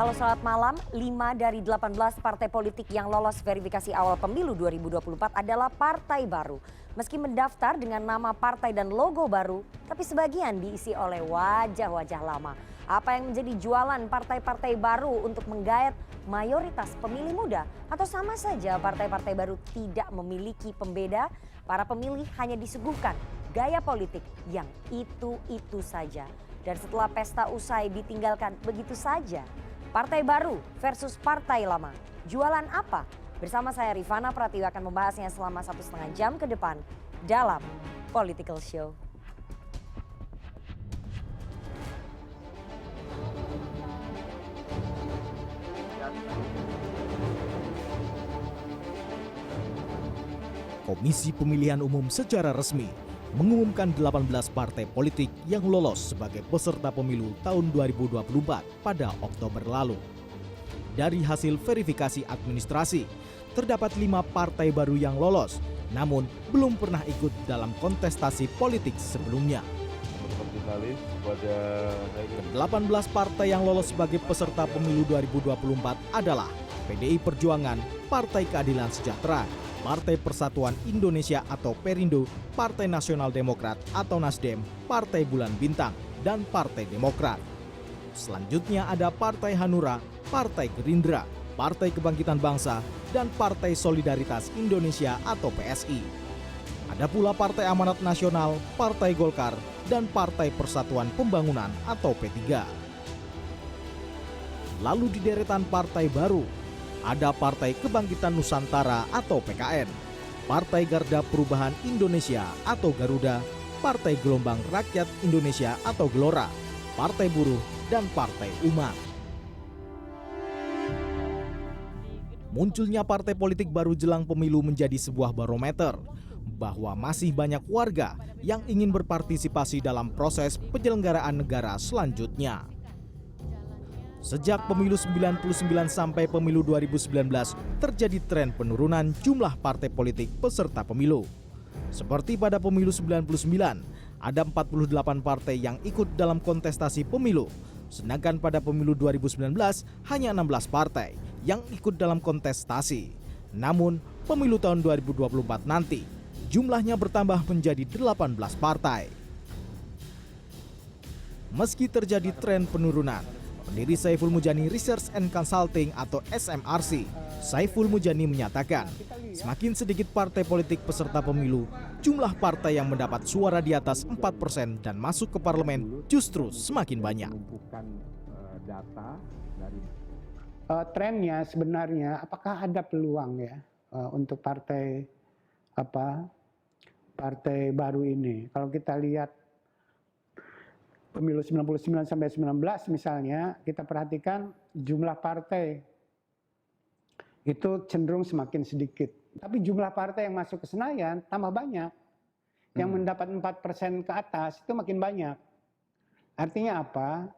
Halo selamat malam, 5 dari 18 partai politik yang lolos verifikasi awal pemilu 2024 adalah partai baru. Meski mendaftar dengan nama partai dan logo baru, tapi sebagian diisi oleh wajah-wajah lama. Apa yang menjadi jualan partai-partai baru untuk menggait mayoritas pemilih muda? Atau sama saja partai-partai baru tidak memiliki pembeda? Para pemilih hanya disuguhkan gaya politik yang itu-itu saja. Dan setelah pesta usai ditinggalkan begitu saja. Partai baru versus partai lama. Jualan apa? Bersama saya Rifana Pratiwi akan membahasnya selama 1,5 jam ke depan dalam Political Show. Komisi Pemilihan Umum secara resmi mengumumkan 18 partai politik yang lolos sebagai peserta pemilu tahun 2024 pada Oktober lalu. Dari hasil verifikasi administrasi, terdapat 5 partai baru yang lolos, namun belum pernah ikut dalam kontestasi politik sebelumnya. 18 partai yang lolos sebagai peserta pemilu 2024 adalah PDI Perjuangan, Partai Keadilan Sejahtera, Partai Persatuan Indonesia atau Perindo, Partai Nasional Demokrat atau Nasdem, Partai Bulan Bintang, dan Partai Demokrat. Selanjutnya ada Partai Hanura, Partai Gerindra, Partai Kebangkitan Bangsa, dan Partai Solidaritas Indonesia atau PSI. Ada pula Partai Amanat Nasional, Partai Golkar, dan Partai Persatuan Pembangunan atau P3. Lalu di deretan partai baru, ada Partai Kebangkitan Nusantara atau PKN, Partai Garda Perubahan Indonesia atau Garuda, Partai Gelombang Rakyat Indonesia atau Gelora, Partai Buruh, dan Partai Umat. Munculnya partai politik baru jelang pemilu menjadi sebuah barometer bahwa masih banyak warga yang ingin berpartisipasi dalam proses penyelenggaraan negara selanjutnya. Sejak pemilu 99 sampai pemilu 2019 terjadi tren penurunan jumlah partai politik peserta pemilu. Seperti pada pemilu 99, ada 48 partai yang ikut dalam kontestasi pemilu. Sedangkan pada pemilu 2019 hanya 16 partai yang ikut dalam kontestasi. Namun pemilu tahun 2024 nanti jumlahnya bertambah menjadi 18 partai. Meski terjadi tren penurunan, pendiri Saiful Mujani Research and Consulting atau SMRC, Saiful Mujani menyatakan, semakin sedikit partai politik peserta pemilu, jumlah partai yang mendapat suara di atas 4% dan masuk ke parlemen justru semakin banyak. Trennya sebenarnya apakah ada peluang ya untuk partai baru ini? Kalau kita lihat pemilu 99 sampai 19 misalnya, kita perhatikan jumlah partai itu cenderung semakin sedikit. Tapi jumlah partai yang masuk ke Senayan tambah banyak. Yang mendapat 4% ke atas itu makin banyak. Artinya apa?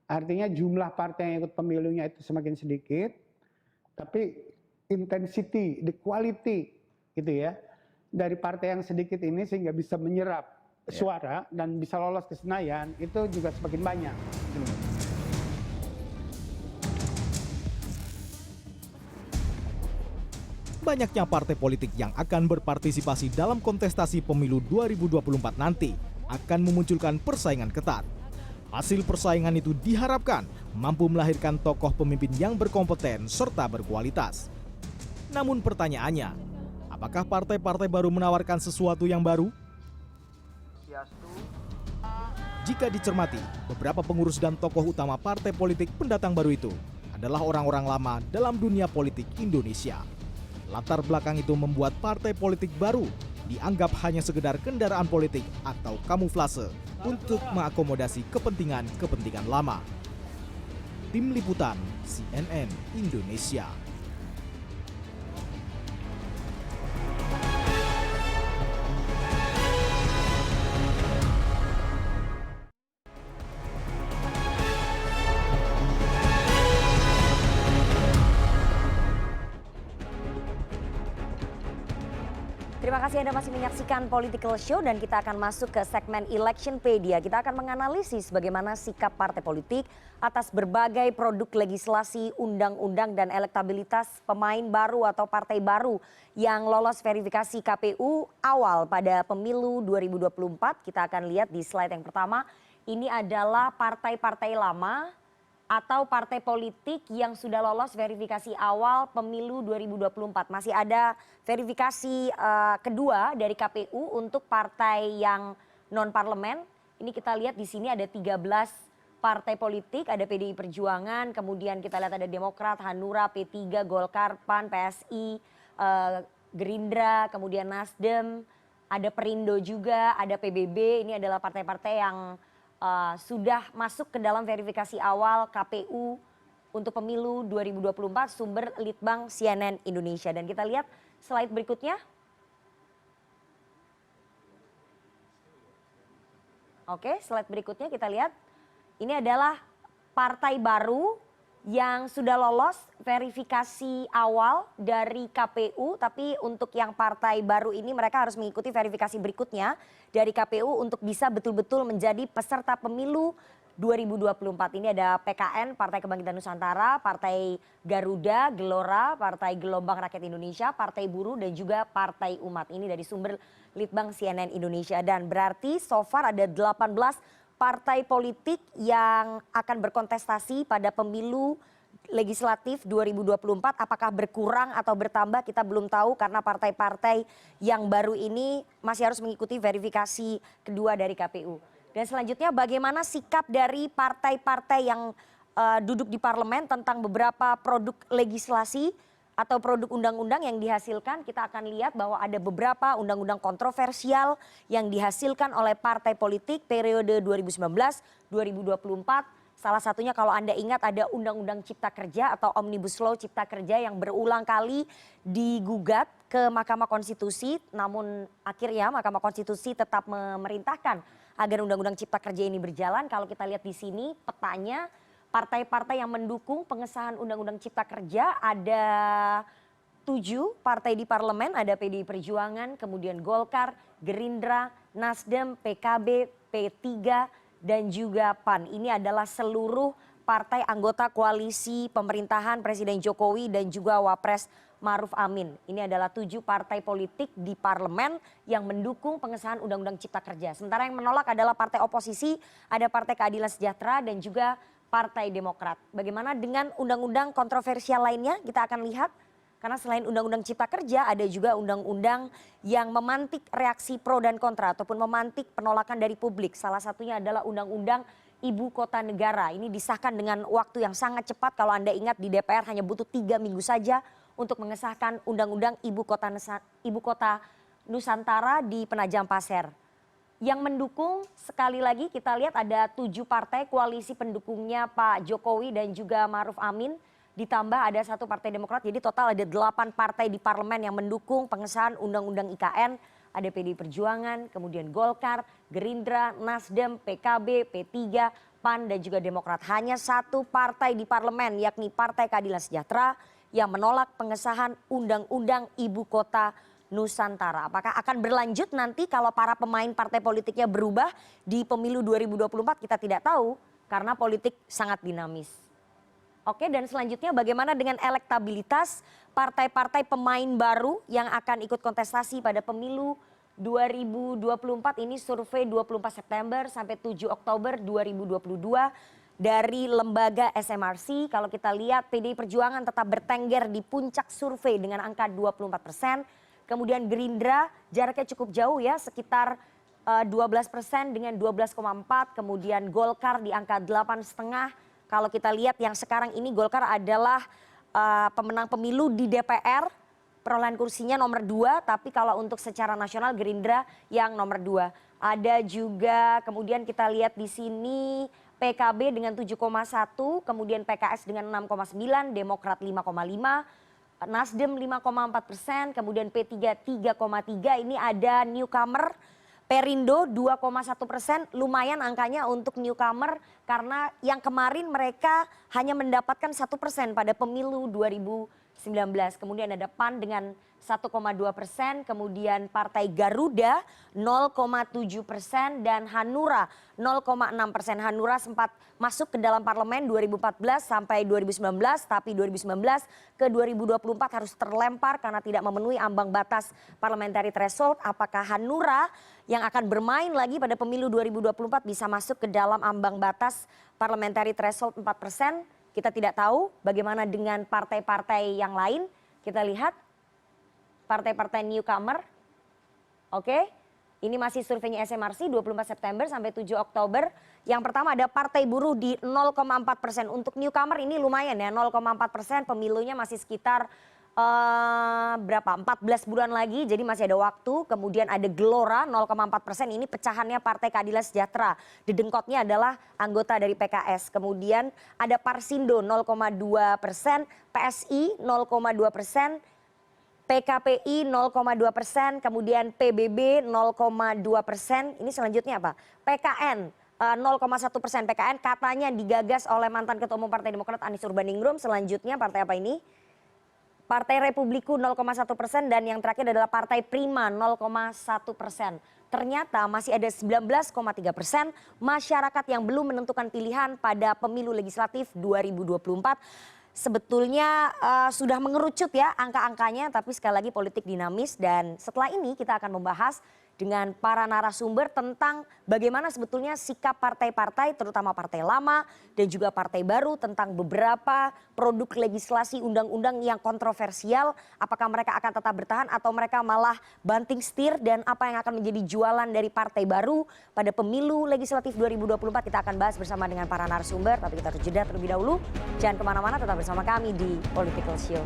Artinya jumlah partai yang ikut pemilunya itu semakin sedikit, tapi intensity, the quality gitu ya, dari partai yang sedikit ini sehingga bisa menyerap suara dan bisa lolos ke Senayan itu juga semakin banyak. Banyaknya partai politik yang akan berpartisipasi dalam kontestasi pemilu 2024 nanti akan memunculkan persaingan ketat. Hasil persaingan itu diharapkan mampu melahirkan tokoh pemimpin yang berkompeten serta berkualitas. Namun pertanyaannya, apakah partai-partai baru menawarkan sesuatu yang baru? Jika dicermati, beberapa pengurus dan tokoh utama partai politik pendatang baru itu adalah orang-orang lama dalam dunia politik Indonesia. Latar belakang itu membuat partai politik baru dianggap hanya sekedar kendaraan politik atau kamuflase untuk mengakomodasi kepentingan lama. Tim Liputan CNN Indonesia. Terima kasih Anda masih menyaksikan Political Show dan kita akan masuk ke segmen Electionpedia. Kita akan menganalisis bagaimana sikap partai politik atas berbagai produk legislasi, undang-undang dan elektabilitas pemain baru atau partai baru yang lolos verifikasi KPU awal pada pemilu 2024. Kita akan lihat di slide yang pertama, ini adalah partai-partai lama atau partai politik yang sudah lolos verifikasi awal pemilu 2024. Masih ada verifikasi kedua dari KPU untuk partai yang non-parlemen. Ini kita lihat di sini ada 13 partai politik, ada PDI Perjuangan, kemudian kita lihat ada Demokrat, Hanura, P3, Golkar, PAN, PSI, Gerindra, kemudian Nasdem, ada Perindo juga, ada PBB. Ini adalah partai-partai yang sudah masuk ke dalam verifikasi awal KPU untuk pemilu 2024, sumber Litbang CNN Indonesia. Dan kita lihat slide berikutnya. Oke, slide berikutnya kita lihat. Ini adalah partai baru yang sudah lolos verifikasi awal dari KPU, tapi untuk yang partai baru ini mereka harus mengikuti verifikasi berikutnya dari KPU untuk bisa betul-betul menjadi peserta pemilu 2024. Ini ada PKN, Partai Kebangkitan Nusantara, Partai Garuda, Gelora, Partai Gelombang Rakyat Indonesia, Partai Buruh dan juga Partai Umat. Ini dari sumber Litbang CNN Indonesia. Dan berarti so far ada 18 partai politik yang akan berkontestasi pada pemilu legislatif 2024. Apakah berkurang atau bertambah kita belum tahu karena partai-partai yang baru ini masih harus mengikuti verifikasi kedua dari KPU. Dan selanjutnya bagaimana sikap dari partai-partai yang duduk di parlemen tentang beberapa produk legislasi atau produk undang-undang yang dihasilkan. Kita akan lihat bahwa ada beberapa undang-undang kontroversial yang dihasilkan oleh partai politik periode 2019-2024. Salah satunya kalau Anda ingat ada Undang-Undang Cipta Kerja atau Omnibus Law Cipta Kerja yang berulang kali digugat ke Mahkamah Konstitusi. Namun akhirnya Mahkamah Konstitusi tetap memerintahkan agar Undang-Undang Cipta Kerja ini berjalan. Kalau kita lihat di sini petanya, partai-partai yang mendukung pengesahan Undang-Undang Cipta Kerja ada 7 partai di parlemen, ada PDI Perjuangan, kemudian Golkar, Gerindra, Nasdem, PKB, P3, dan juga PAN. Ini adalah seluruh partai anggota koalisi pemerintahan Presiden Jokowi dan juga Wapres Maruf Amin. Ini adalah 7 partai politik di parlemen yang mendukung pengesahan Undang-Undang Cipta Kerja. Sementara yang menolak adalah partai oposisi, ada Partai Keadilan Sejahtera dan juga Partai Demokrat. Bagaimana dengan undang-undang kontroversial lainnya? Kita akan lihat. Karena selain Undang-Undang Cipta Kerja, ada juga undang-undang yang memantik reaksi pro dan kontra ataupun memantik penolakan dari publik. Salah satunya adalah Undang-Undang Ibu Kota Negara. Ini disahkan dengan waktu yang sangat cepat. Kalau Anda ingat di DPR hanya butuh 3 minggu saja untuk mengesahkan Undang-Undang Ibu Kota Nusantara di Penajam Pasir. Yang mendukung sekali lagi kita lihat ada 7 partai koalisi pendukungnya Pak Jokowi dan juga Maruf Amin. Ditambah ada 1 partai Demokrat, jadi total ada 8 partai di parlemen yang mendukung pengesahan Undang-Undang IKN. Ada PDI Perjuangan, kemudian Golkar, Gerindra, Nasdem, PKB, P3, PAN dan juga Demokrat. Hanya 1 partai di parlemen yakni Partai Keadilan Sejahtera yang menolak pengesahan Undang-Undang Ibu Kota Nusantara. Apakah akan berlanjut nanti kalau para pemain partai politiknya berubah di pemilu 2024 kita tidak tahu karena politik sangat dinamis. Oke, dan selanjutnya bagaimana dengan elektabilitas partai-partai pemain baru yang akan ikut kontestasi pada pemilu 2024 ini survei 24 September sampai 7 Oktober 2022 dari lembaga SMRC. Kalau kita lihat PDI Perjuangan tetap bertengger di puncak survei dengan angka 24%. Kemudian Gerindra jaraknya cukup jauh ya, sekitar 12% dengan 12,4. Kemudian Golkar di angka 8,5. Kalau kita lihat yang sekarang ini Golkar adalah pemenang pemilu di DPR. Perolehan kursinya nomor 2, tapi kalau untuk secara nasional Gerindra yang nomor 2. Ada juga kemudian kita lihat di sini PKB dengan 7,1, kemudian PKS dengan 6,9, Demokrat 5,5. Nasdem 5,4%, kemudian P3 3,3, ini ada newcomer Perindo 2,1%, lumayan angkanya untuk newcomer karena yang kemarin mereka hanya mendapatkan 1% pada pemilu 2019. Kemudian ada PAN dengan 1,2%, kemudian Partai Garuda 0,7% dan Hanura 0,6%. Hanura sempat masuk ke dalam parlemen 2014 sampai 2019, tapi 2019 ke 2024 harus terlempar karena tidak memenuhi ambang batas parliamentary threshold. Apakah Hanura yang akan bermain lagi pada pemilu 2024 bisa masuk ke dalam ambang batas parliamentary threshold 4%? Kita tidak tahu. Bagaimana dengan partai-partai yang lain? Kita lihat partai-partai newcomer. Oke, ini masih surveinya SMRC 24 September sampai 7 Oktober. Yang pertama ada Partai Buruh di 0,4%. Untuk newcomer ini lumayan ya, 0,4%. Pemilunya masih sekitar berapa? 14 bulan lagi, jadi masih ada waktu. Kemudian ada Gelora 0,4%. Ini pecahannya Partai Keadilan Sejahtera. Dedengkotnya adalah anggota dari PKS. Kemudian ada Parsindo 0,2%, PSI 0,2%. PKPI 0,2%, kemudian PBB 0,2%. Ini selanjutnya apa? PKN 0,1%. PKN katanya digagas oleh mantan Ketua Umum Partai Demokrat Anies Urbaningrum. Selanjutnya partai apa ini? Partai Republiku 0,1% dan yang terakhir adalah Partai Prima 0,1%. Ternyata masih ada 19,3% masyarakat yang belum menentukan pilihan pada pemilu legislatif 2024. Sebetulnya sudah mengerucut ya angka-angkanya, tapi sekali lagi politik dinamis dan setelah ini kita akan membahas dengan para narasumber tentang bagaimana sebetulnya sikap partai-partai terutama partai lama dan juga partai baru tentang beberapa produk legislasi undang-undang yang kontroversial. Apakah mereka akan tetap bertahan atau mereka malah banting setir, dan apa yang akan menjadi jualan dari partai baru pada pemilu legislatif 2024. Kita akan bahas bersama dengan para narasumber, tapi kita harus jeda terlebih dahulu. Jangan kemana-mana, tetap bersama kami di Political Show.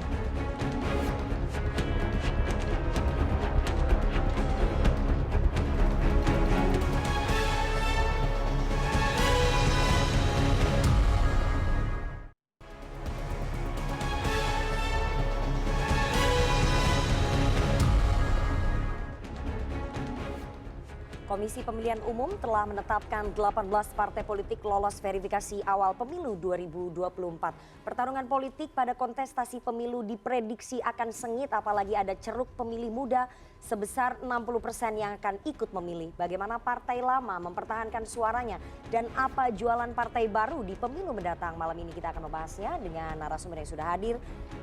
Komisi Pemilihan Umum telah menetapkan 18 partai politik lolos verifikasi awal pemilu 2024. Pertarungan politik pada kontestasi pemilu diprediksi akan sengit, apalagi ada ceruk pemilih muda sebesar 60% yang akan ikut memilih. Bagaimana partai lama mempertahankan suaranya dan apa jualan partai baru di pemilu mendatang? Malam ini kita akan membahasnya dengan narasumber yang sudah hadir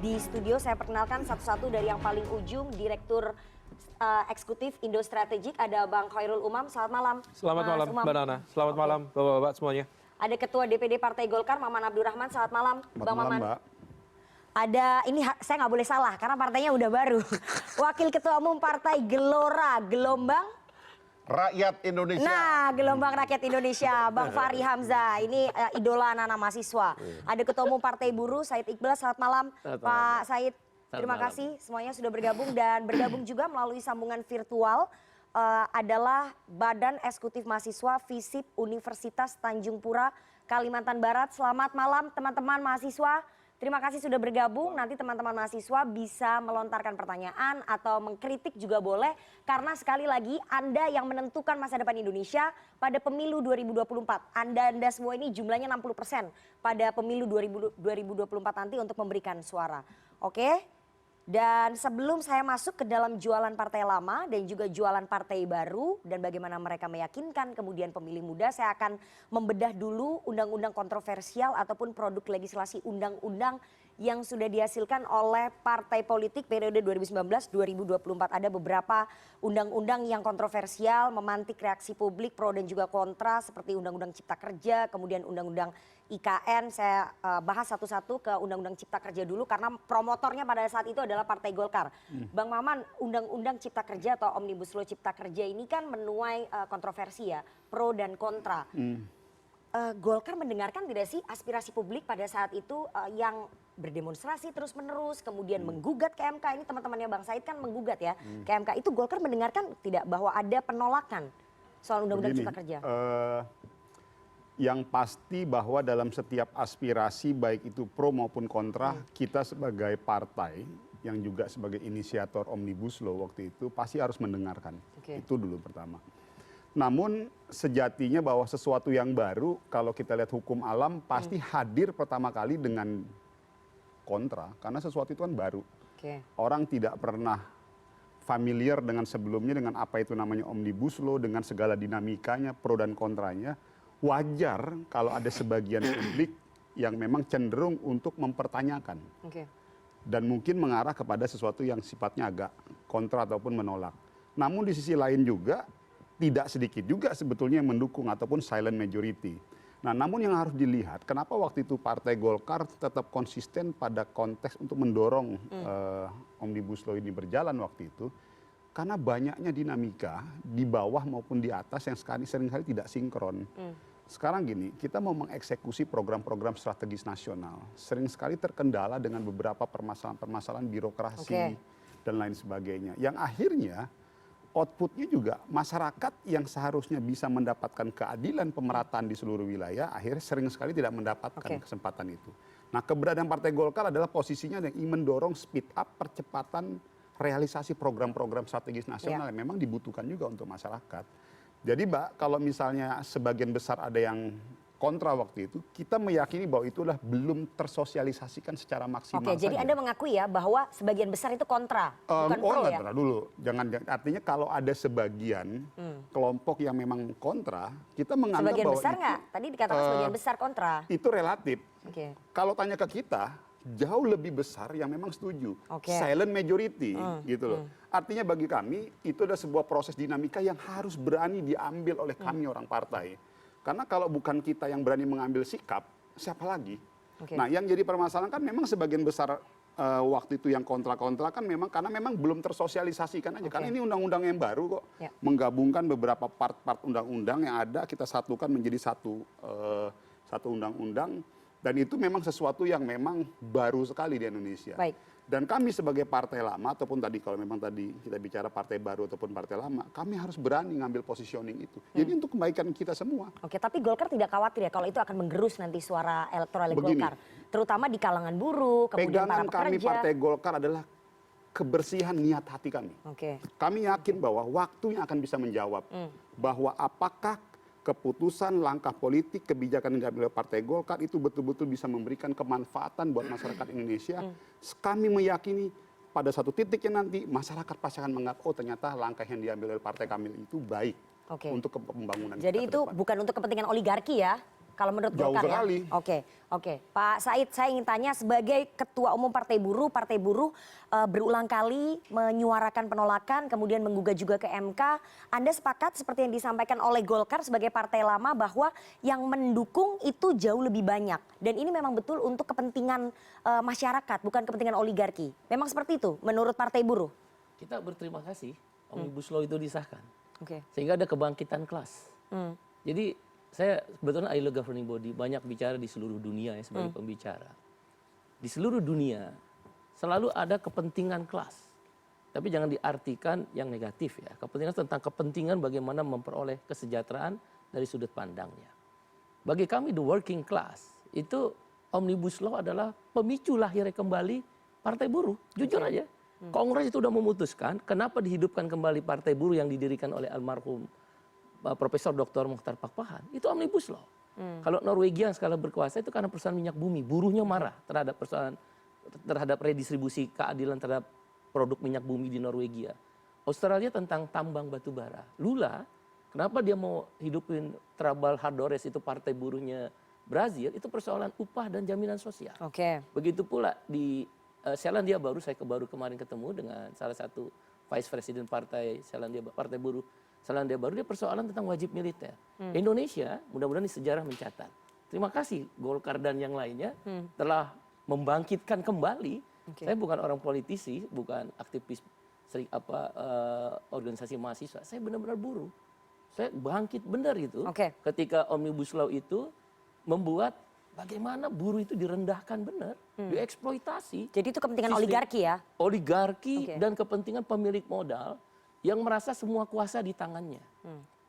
di studio. Saya perkenalkan satu-satu dari yang paling ujung, Direktur Eksekutif Indo Strategik, ada Bang Khairul Umam. Selamat malam. Selamat malam Mbak Nana. Selamat malam Bapak-bapak semuanya. Ada Ketua DPD Partai Golkar Maman Abdurrahman. Selamat malam Bang Maman. Mbak. Ada, ini saya nggak boleh salah karena partainya udah baru. Wakil Ketua Umum Partai Gelora, Gelombang Rakyat Indonesia. Nah, Gelombang Rakyat Indonesia, Bang Fahri Hamzah. Ini idola anak-anak mahasiswa. Ada Ketua Umum Partai Buruh Said Iqbal. Selamat malam Pak Said. Terima kasih semuanya sudah bergabung, dan bergabung juga melalui sambungan virtual adalah Badan Eksekutif Mahasiswa FISIP Universitas Tanjung Pura, Kalimantan Barat. Selamat malam teman-teman mahasiswa. Terima kasih sudah bergabung. Nanti teman-teman mahasiswa bisa melontarkan pertanyaan atau mengkritik juga boleh. Karena sekali lagi Anda yang menentukan masa depan Indonesia pada pemilu 2024. Anda semua ini jumlahnya 60% pada pemilu 2024 nanti untuk memberikan suara. Oke? Dan sebelum saya masuk ke dalam jualan partai lama dan juga jualan partai baru dan bagaimana mereka meyakinkan kemudian pemilih muda, saya akan membedah dulu undang-undang kontroversial ataupun produk legislasi undang-undang yang sudah dihasilkan oleh partai politik periode 2019-2024. Ada beberapa undang-undang yang kontroversial, memantik reaksi publik pro dan juga kontra, seperti Undang-Undang Cipta Kerja, kemudian Undang-Undang IKN. Saya bahas satu-satu ke Undang-Undang Cipta Kerja dulu karena promotornya pada saat itu adalah Partai Golkar. Bang Maman, Undang-Undang Cipta Kerja atau Omnibus Law Cipta Kerja ini kan menuai kontroversi ya, pro dan kontra. Golkar mendengarkan tidak sih aspirasi publik pada saat itu yang berdemonstrasi terus-menerus, kemudian menggugat ke MK? Ini teman-temannya Bang Said kan menggugat ya ke MK. Itu Golkar mendengarkan tidak bahwa ada penolakan soal Undang-Undang Cipta Kerja? Yang pasti bahwa dalam setiap aspirasi baik itu pro maupun kontra, kita sebagai partai yang juga sebagai inisiator Omnibus Law waktu itu pasti harus mendengarkan. Itu dulu pertama. Namun sejatinya bahwa sesuatu yang baru, kalau kita lihat hukum alam pasti hadir pertama kali dengan kontra karena sesuatu itu kan baru. Oke. Orang tidak pernah familiar dengan sebelumnya dengan apa itu namanya Omnibus Law, dengan segala dinamikanya, pro dan kontranya. Wajar kalau ada sebagian publik yang memang cenderung untuk mempertanyakan. Oke. Dan mungkin mengarah kepada sesuatu yang sifatnya agak kontra ataupun menolak. Namun di sisi lain juga tidak sedikit juga sebetulnya yang mendukung ataupun silent majority. Nah, namun yang harus dilihat kenapa waktu itu Partai Golkar tetap konsisten pada konteks untuk mendorong Omnibus Law ini berjalan waktu itu, karena banyaknya dinamika di bawah maupun di atas yang seringkali tidak sinkron. Sekarang gini, kita mau mengeksekusi program-program strategis nasional, sering sekali terkendala dengan beberapa permasalahan-permasalahan birokrasi dan lain sebagainya. Yang akhirnya outputnya juga masyarakat yang seharusnya bisa mendapatkan keadilan pemerataan di seluruh wilayah, akhirnya sering sekali tidak mendapatkan kesempatan itu. Nah, keberadaan Partai Golkar adalah posisinya yang ingin mendorong speed up percepatan realisasi program-program strategis nasional yang memang dibutuhkan juga untuk masyarakat. Jadi Mbak, kalau misalnya sebagian besar ada yang kontra waktu itu, kita meyakini bahwa itulah belum tersosialisasikan secara maksimal. Oke, jadi Anda mengakui ya bahwa sebagian besar itu kontra, bukan pro ya? Dulu. Artinya kalau ada sebagian kelompok yang memang kontra, kita menganggap Sebagian bahwa besar itu, nggak? Tadi dikatakan sebagian besar kontra. itu relatif. Oke. Kalau tanya ke kita, jauh lebih besar yang memang setuju. Silent majority gitu loh. Artinya bagi kami itu adalah sebuah proses dinamika yang harus berani diambil oleh kami orang partai. Karena kalau bukan kita yang berani mengambil sikap, siapa lagi? Nah, yang jadi permasalahan kan memang sebagian besar waktu itu yang kontra-kontra kan memang karena memang belum tersosialisasikan aja. Karena ini undang-undang yang baru kok. Menggabungkan beberapa part-part undang-undang yang ada, kita satukan menjadi satu undang-undang. Dan itu memang sesuatu yang memang baru sekali di Indonesia. Dan kami sebagai partai lama, ataupun tadi kalau memang tadi kita bicara partai baru ataupun partai lama, kami harus berani ngambil positioning itu. Jadi untuk kebaikan kita semua. Oke, tapi Golkar tidak khawatir ya kalau itu akan menggerus nanti suara elektoral Golkar. Terutama di kalangan buruh, kemudian para pekerja. Kami Partai Golkar adalah kebersihan niat hati kami. Kami yakin bahwa waktunya akan bisa menjawab. Bahwa apakah keputusan, langkah politik, kebijakan yang diambil oleh Partai Golkar itu betul-betul bisa memberikan kemanfaatan buat masyarakat Indonesia. Kami meyakini pada satu titiknya nanti masyarakat pasti akan menganggap, oh ternyata langkah yang diambil oleh Partai kami itu baik untuk pembangunan. Jadi itu bukan untuk kepentingan oligarki ya? Kalau menurut Golkar ya? Oke. Pak Said, saya ingin tanya sebagai Ketua Umum Partai Buruh berulang kali menyuarakan penolakan, kemudian menggugat juga ke MK. Anda sepakat seperti yang disampaikan oleh Golkar sebagai partai lama bahwa yang mendukung itu jauh lebih banyak. Dan ini memang betul untuk kepentingan masyarakat, bukan kepentingan oligarki. Memang seperti itu menurut Partai Buruh? Kita berterima kasih Omnibus Law itu disahkan. Sehingga ada kebangkitan kelas. Jadi saya kebetulan ILO governing body banyak bicara di seluruh dunia ya sebagai pembicara. Di seluruh dunia selalu ada kepentingan kelas. Tapi jangan diartikan yang negatif ya. Kepentingan tentang kepentingan bagaimana memperoleh kesejahteraan dari sudut pandangnya. Bagi kami the working class itu Omnibus Law adalah pemicu lahirnya kembali Partai Buruh. Jujur aja. Kongres itu sudah memutuskan kenapa dihidupkan kembali Partai Buruh yang didirikan oleh almarhum Profesor Dr. Mokhtar Pakpahan, itu Omnibus Law. Kalau Norwegia yang skala berkuasa itu karena perusahaan minyak bumi, buruhnya marah terhadap redistribusi keadilan terhadap produk minyak bumi di Norwegia. Australia tentang tambang batu bara. Lula, kenapa dia mau hidupin Trabal Hardores itu partai buruhnya Brazil, itu persoalan upah dan jaminan sosial. Begitu pula di Selandia Baru, saya baru kemarin ketemu dengan salah satu Vice President Partai Partai Buruh Selandia Baru, dia persoalan tentang wajib militer. Indonesia, mudah-mudahan di sejarah mencatat. Terima kasih Golkar dan yang lainnya telah membangkitkan kembali. Saya bukan orang politisi, bukan aktivis organisasi mahasiswa. Saya benar-benar buruh. Saya bangkit benar itu. Ketika Omnibus Law itu membuat bagaimana buruh itu direndahkan benar, dieksploitasi. Jadi itu kepentingan oligarki ya? Oligarki dan kepentingan pemilik modal yang merasa semua kuasa di tangannya.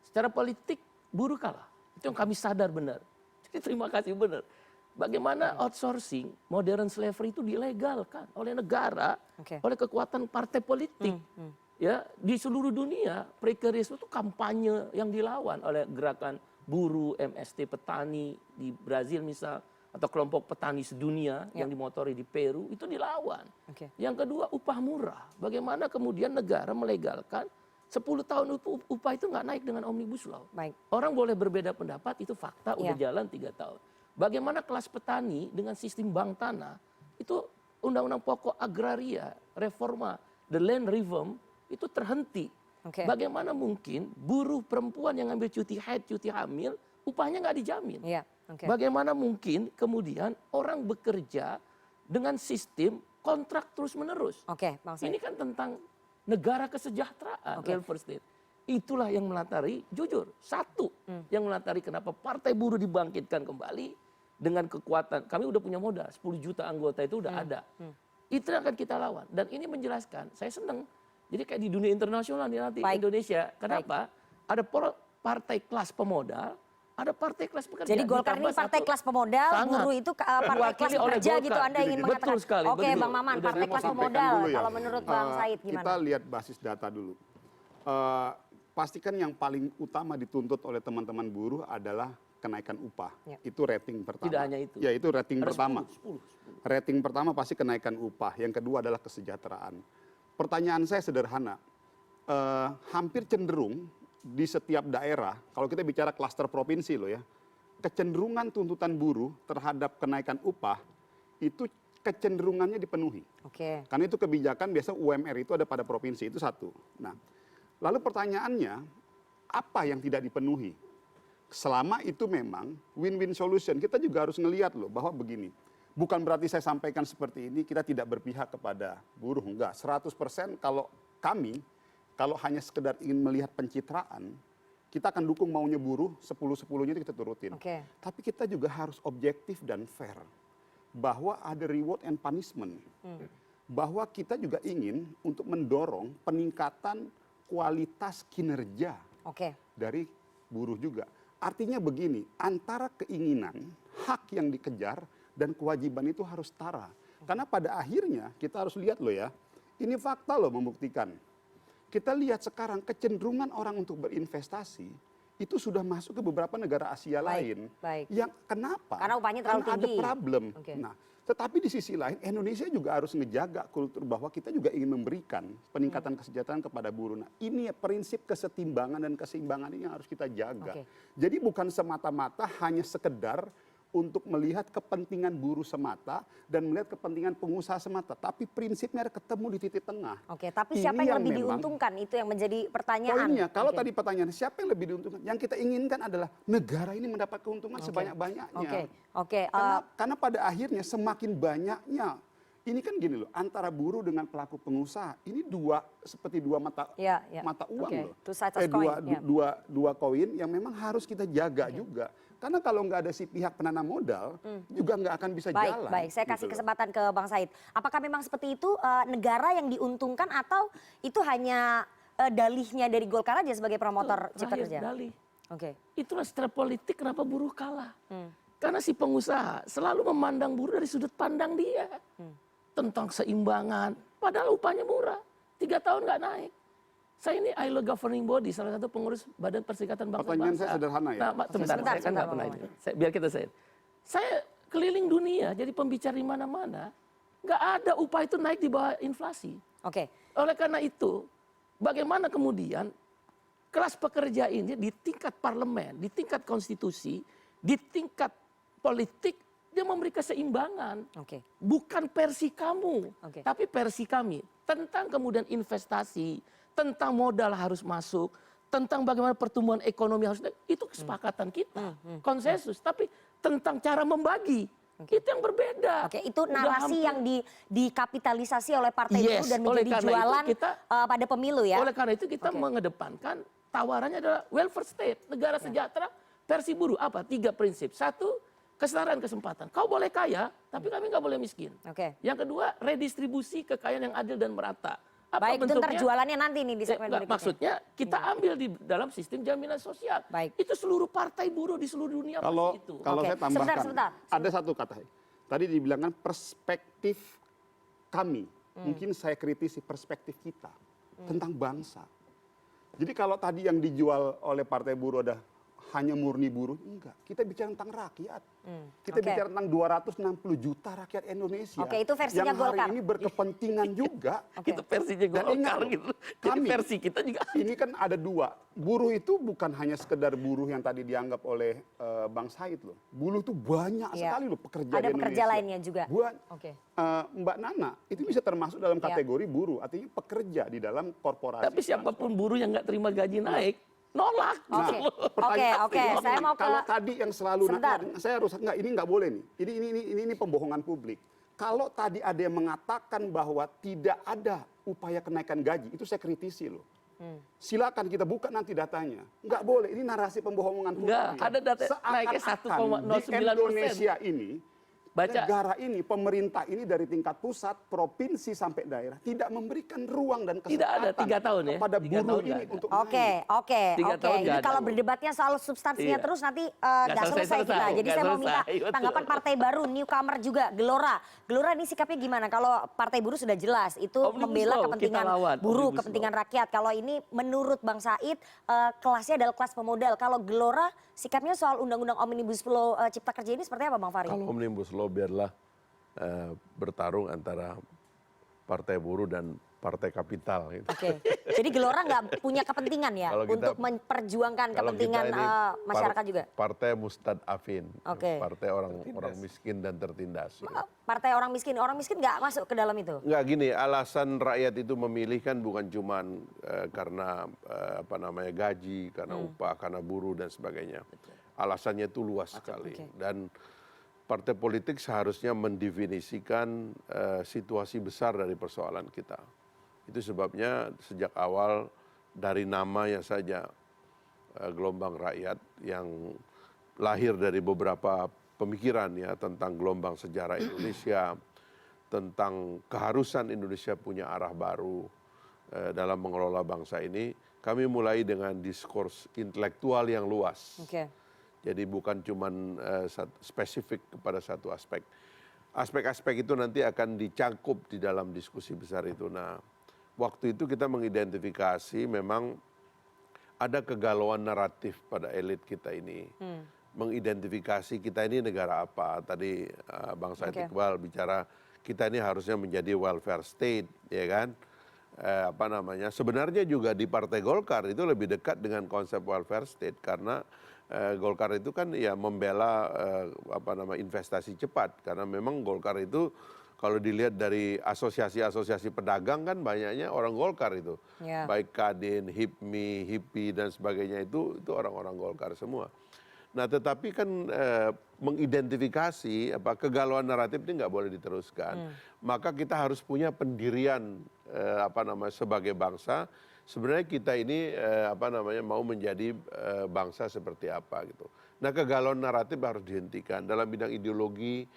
Secara politik buruh kalah. Itu yang kami sadar benar. Jadi terima kasih benar. Bagaimana outsourcing, modern slavery itu dilegalkan oleh negara, oleh kekuatan partai politik. Ya, di seluruh dunia precarious itu kampanye yang dilawan oleh gerakan buruh, MST petani di Brazil misal, atau kelompok petani sedunia yang dimotori di Peru itu dilawan. Yang kedua upah murah. Bagaimana kemudian negara melegalkan 10 tahun upah itu nggak naik dengan Omnibus Law. Orang boleh berbeda pendapat, itu fakta, udah jalan 3 tahun. Bagaimana kelas petani dengan sistem bank tanah, itu undang-undang pokok agraria, reforma, the land reform, itu terhenti. Bagaimana mungkin buruh perempuan yang ambil cuti haid, cuti hamil, upahnya nggak dijamin. Bagaimana mungkin kemudian orang bekerja dengan sistem kontrak terus-menerus. Ini kan tentang negara kesejahteraan, welfare state. Itulah yang melatari, jujur, satu yang melatari kenapa Partai Buruh dibangkitkan kembali dengan kekuatan. Kami udah punya modal, 10 juta anggota itu udah ada. Itu yang akan kita lawan. Dan ini menjelaskan, saya senang. Jadi kayak di dunia internasional nih nanti Indonesia. Kenapa? Ada partai kelas pemodal, ada partai kelas pekerja. Jadi Golkar ini partai kelas pemodal, buruh itu partai kelas pekerja gitu Anda ingin mengatakan. Betul sekali. Oke Bang Maman, partai kelas pemodal. Kalau menurut Bang Said gimana? Kita lihat basis data dulu. Pastikan yang paling utama dituntut oleh teman-teman buruh adalah kenaikan upah. Itu rating pertama. Tidak hanya itu. Ya itu rating ada pertama. 10. Rating pertama pasti kenaikan upah. Yang kedua adalah kesejahteraan. Pertanyaan saya sederhana. Hampir cenderung di setiap daerah, kalau kita bicara klaster provinsi loh ya, kecenderungan tuntutan buruh terhadap kenaikan upah itu kecenderungannya dipenuhi. Karena itu kebijakan biasa UMR itu ada pada provinsi, itu satu. Nah, lalu pertanyaannya, apa yang tidak dipenuhi? Selama itu memang win-win solution, kita juga harus ngelihat loh bahwa begini. Bukan berarti saya sampaikan seperti ini, kita tidak berpihak kepada buruh. Enggak, 100% kalau kami, kalau hanya sekedar ingin melihat pencitraan, kita akan dukung maunya buruh, 10-10-nya itu kita turutin. Tapi kita juga harus objektif dan fair. Bahwa ada reward and punishment. Bahwa kita juga ingin untuk mendorong peningkatan kualitas kinerja dari buruh juga. Artinya begini, antara keinginan, hak yang dikejar, dan kewajiban itu harus setara. Karena pada akhirnya kita harus lihat loh ya, ini fakta loh membuktikan. Kita lihat sekarang kecenderungan orang untuk berinvestasi itu sudah masuk ke beberapa negara Asia lain. Yang kenapa? Karena upahnya terlalu tinggi. Ada problem. Nah, tetapi di sisi lain Indonesia juga harus ngejaga kultur bahwa kita juga ingin memberikan peningkatan kesejahteraan kepada buruh. Nah, ini prinsip kesetimbangan dan keseimbangan ini yang harus kita jaga. Jadi bukan semata-mata hanya sekedar untuk melihat kepentingan buruh semata dan melihat kepentingan pengusaha semata, tapi prinsipnya ketemu di titik tengah. Tapi siapa yang lebih diuntungkan, itu yang menjadi pertanyaan. Poinnya, kalau tadi pertanyaan siapa yang lebih diuntungkan, yang kita inginkan adalah negara ini mendapat keuntungan sebanyak-banyaknya. Karena pada akhirnya semakin banyaknya, ini kan gini loh, antara buruh dengan pelaku pengusaha, ini seperti dua mata uang loh. Dua koin yang memang harus kita jaga juga. Karena kalau nggak ada si pihak penanam modal, juga nggak akan bisa jalan. Baik, saya kasih kesempatan ke Bang Said. Apakah memang seperti itu negara yang diuntungkan atau itu hanya dalihnya dari Golkar aja sebagai promotor cipta kerja? Dalih. Itulah secara politik kenapa buruh kalah. Karena si pengusaha selalu memandang buruh dari sudut pandang dia. Tentang seimbangan, padahal upahnya murah. 3 tahun nggak naik. Saya ini ILO governing body, salah satu pengurus Badan Perserikatan Bangsa-Bangsa. Pertanyaan saya sederhana ya. Nah, sebentar, saya kan nggak pernah ini. Biar kita saya. Saya keliling dunia, jadi pembicara di mana-mana, nggak ada upah itu naik di bawah inflasi. Oleh karena itu, bagaimana kemudian kelas pekerja ini di tingkat parlemen, di tingkat konstitusi, di tingkat politik, dia memberi keseimbangan. Bukan versi kamu, tapi versi kami. Tentang kemudian investasi, tentang modal harus masuk, tentang bagaimana pertumbuhan ekonomi harus, itu kesepakatan kita, konsensus. Tapi tentang cara membagi, itu yang berbeda. Itu narasi yang dikapitalisasi oleh partai itu dan menjadi jualan pada pemilu ya. Oleh karena itu kita mengedepankan tawarannya adalah welfare state, negara sejahtera versi buruh. Apa? 3 prinsip. 1, kesetaraan kesempatan. Kau boleh kaya, tapi kami nggak boleh miskin. Yang kedua, redistribusi kekayaan yang adil dan merata. Baik, itu ntar jualannya nanti nih di segmen berikutnya. Maksudnya kita ambil di dalam sistem jaminan sosial. Itu seluruh partai buruh di seluruh dunia pasti itu. Kalau saya tambahkan, ada satu kata. Tadi dibilangkan perspektif kami. Mungkin saya kritisi perspektif kita tentang bangsa. Jadi kalau tadi yang dijual oleh partai buruh ada hanya murni buruh, enggak. Kita bicara tentang rakyat. Kita bicara tentang 260 juta rakyat Indonesia. Oke, itu versinya yang Golkar. hari ini berkepentingan juga. Itu versinya Golkar gitu. Jadi versi kita juga. Ini kan ada dua. Buruh itu bukan hanya sekedar buruh yang tadi dianggap oleh Bang Said loh. Buruh itu banyak sekali loh pekerja ada di Indonesia. pekerja lainnya juga. Mbak Nana, itu bisa termasuk dalam kategori buruh. Artinya pekerja di dalam korporasi. Tapi siapapun buruh yang nggak terima gaji naik, nolak. Oke. Saya mau ke kalau tadi yang selalu sebentar. saya harus enggak, ini nggak boleh nih. Ini pembohongan publik. Kalau tadi ada yang mengatakan bahwa tidak ada upaya kenaikan gaji, itu saya kritisi loh. Silakan kita buka nanti datanya. Nggak boleh, ini narasi pembohongan publik. Nggak, ada data naiknya 1,09%. Di Indonesia ini, Baca. negara ini, pemerintah ini dari tingkat pusat, provinsi sampai daerah tidak memberikan ruang dan kesempatan Tidak ada, 3 tahun ya. kepada 3 buruh tahun ini nggak ada. untuk Oke. Ini nggak kalau ada. berdebatnya soal substansinya Iya. terus nanti Nggak nggak selesai kita. selesai. Jadi Nggak saya mau minta selesai, betul. tanggapan partai baru, newcomer juga, Gelora. Gelora ini sikapnya gimana? Kalau partai buruh sudah jelas, itu Omnibus membela Law, kepentingan kita lawan. buruh, Omnibus kepentingan rakyat. Kalau ini menurut Bang Said, kelasnya adalah kelas pemodal. Kalau Gelora, sikapnya soal undang-undang Omnibus Law Cipta Kerja ini seperti apa Bang Fahri? Kalau Omnibus Law biarlah bertarung antara partai buruh dan partai kapital. Gitu. Oke. Jadi Gelora nggak punya kepentingan ya Kalau kita- untuk memperjuangkan Kalau kepentingan kita ini masyarakat juga? Partai mustadafin, Oke. partai orang miskin dan tertindas. Partai orang miskin nggak masuk ke dalam itu? Enggak gini, alasan rakyat itu memilih kan bukan cuman karena gaji, karena upah, karena buruh dan sebagainya. Alasannya itu luas sekali. Dan partai politik seharusnya mendefinisikan situasi besar dari persoalan kita. Itu sebabnya sejak awal dari namanya saja gelombang rakyat yang lahir dari beberapa pemikiran ya tentang gelombang sejarah Indonesia, tentang keharusan Indonesia punya arah baru dalam mengelola bangsa ini. Kami mulai dengan diskurs intelektual yang luas. Jadi bukan cuma spesifik kepada satu aspek. Aspek-aspek itu nanti akan dicangkup di dalam diskusi besar itu. Nah, waktu itu kita mengidentifikasi memang ada kegalauan naratif pada elit kita ini. Mengidentifikasi kita ini negara apa. Tadi Bang Said Iqbal bicara kita ini harusnya menjadi welfare state, ya kan? Sebenarnya juga di Partai Golkar itu lebih dekat dengan konsep welfare state karena Golkar itu kan ya membela investasi cepat karena memang Golkar itu kalau dilihat dari asosiasi-asosiasi pedagang kan banyaknya orang Golkar itu. Baik Kadin, HIPMI, HIPI dan sebagainya itu orang-orang Golkar semua. Nah, tetapi kan mengidentifikasi kegalauan naratif ini nggak boleh diteruskan. Maka kita harus punya pendirian sebagai bangsa. Sebenarnya kita ini mau menjadi bangsa seperti apa gitu. Nah, kegalauan naratif harus dihentikan dalam bidang ideologi.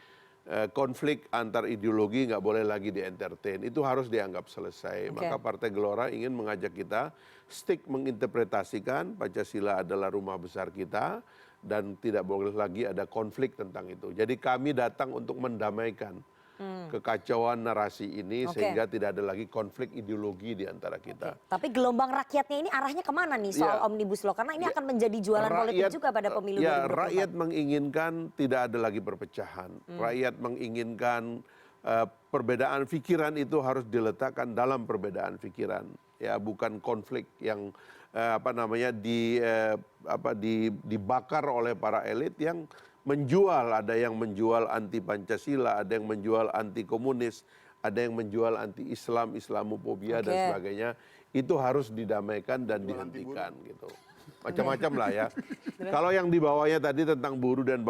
Konflik antar ideologi nggak boleh lagi di-entertain. Itu harus dianggap selesai. Maka Partai Gelora ingin mengajak kita stick menginterpretasikan Pancasila adalah rumah besar kita dan tidak boleh lagi ada konflik tentang itu. Jadi kami datang untuk mendamaikan kekacauan narasi ini sehingga tidak ada lagi konflik ideologi di antara kita. Tapi gelombang rakyatnya ini arahnya kemana nih soal Omnibus Law? Karena ini akan menjadi jualan politik juga pada pemilu 2024. Rakyat menginginkan tidak ada lagi perpecahan. Rakyat menginginkan perbedaan pikiran itu harus diletakkan dalam perbedaan pikiran. Ya, bukan konflik yang dibakar oleh para elit yang menjual, ada yang menjual anti Pancasila, ada yang menjual anti komunis, ada yang menjual anti Islam, Islamofobia dan sebagainya. Itu harus didamaikan dan dihentikan gitu. Macam-macam lah ya. Kalau yang dibawanya tadi tentang buruh dan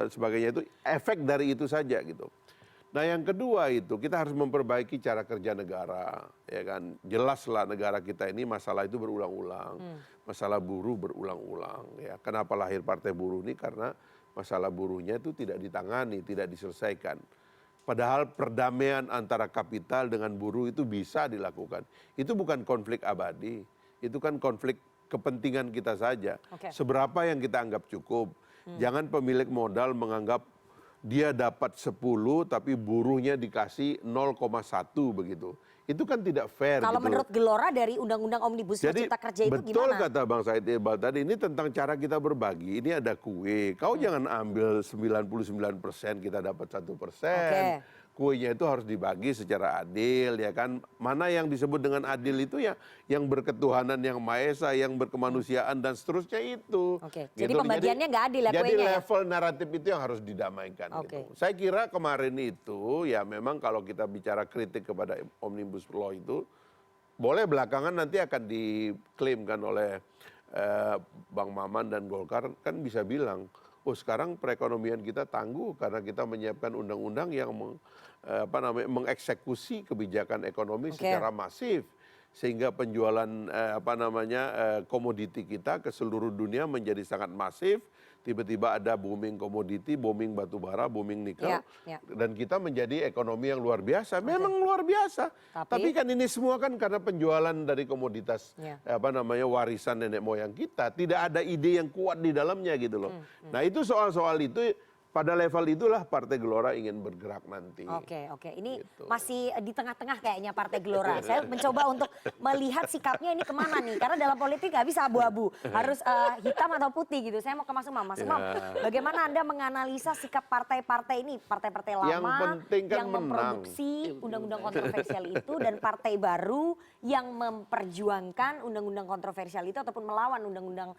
sebagainya itu efek dari itu saja gitu. Nah, yang kedua itu kita harus memperbaiki cara kerja negara, ya kan. Jelaslah negara kita ini masalah itu berulang-ulang. Masalah buruh berulang-ulang ya. Kenapa lahir Partai Buruh ini? Karena masalah buruhnya itu tidak ditangani, tidak diselesaikan. Padahal perdamaian antara kapital dengan buruh itu bisa dilakukan. Itu bukan konflik abadi, itu kan konflik kepentingan kita saja. Seberapa yang kita anggap cukup. Jangan pemilik modal menganggap dia dapat 10 tapi buruhnya dikasih 0,1 begitu. Itu kan tidak fair. Kalau gitu menurut Gelora dari Undang-Undang Omnibus Law Jadi Cipta Kerja itu betul gimana? kata Bang Said Iqbal tadi, ini tentang cara kita berbagi. Ini ada kue, kau jangan ambil 99% kita dapat 1%. Kuenya itu harus dibagi secara adil, ya kan. Mana yang disebut dengan adil itu ya yang berketuhanan, yang Maha Esa, yang berkemanusiaan dan seterusnya itu. Jadi pembagiannya nggak adil ya Jadi kuenya ya? level naratif itu yang harus didamaikan. Gitu. Saya kira kemarin itu ya memang kalau kita bicara kritik kepada Omnibus Law itu, boleh belakangan nanti akan diklaimkan oleh Bang Maman dan Golkar kan bisa bilang, oh sekarang perekonomian kita tangguh karena kita menyiapkan undang-undang yang mengeksekusi kebijakan ekonomi secara masif sehingga penjualan komoditi kita ke seluruh dunia menjadi sangat masif. Tiba-tiba ada booming komoditi, booming batu bara, booming nikel, dan kita menjadi ekonomi yang luar biasa. Memang luar biasa. Tapi kan ini semua kan karena penjualan dari komoditas warisan nenek moyang kita. Tidak ada ide yang kuat di dalamnya gitu loh. Nah itu soal-soal itu. Pada level itulah Partai Gelora ingin bergerak nanti. Oke. Ini masih di tengah-tengah kayaknya Partai Gelora. Saya mencoba untuk melihat sikapnya ini kemana nih. Karena dalam politik nggak bisa abu-abu. Harus hitam atau putih gitu. Saya mau ke Mas Umam. Mas Umam, bagaimana Anda menganalisa sikap partai-partai ini? Partai-partai lama yang memproduksi undang-undang kontroversial itu. Dan partai baru yang memperjuangkan undang-undang kontroversial itu. Ataupun melawan undang-undang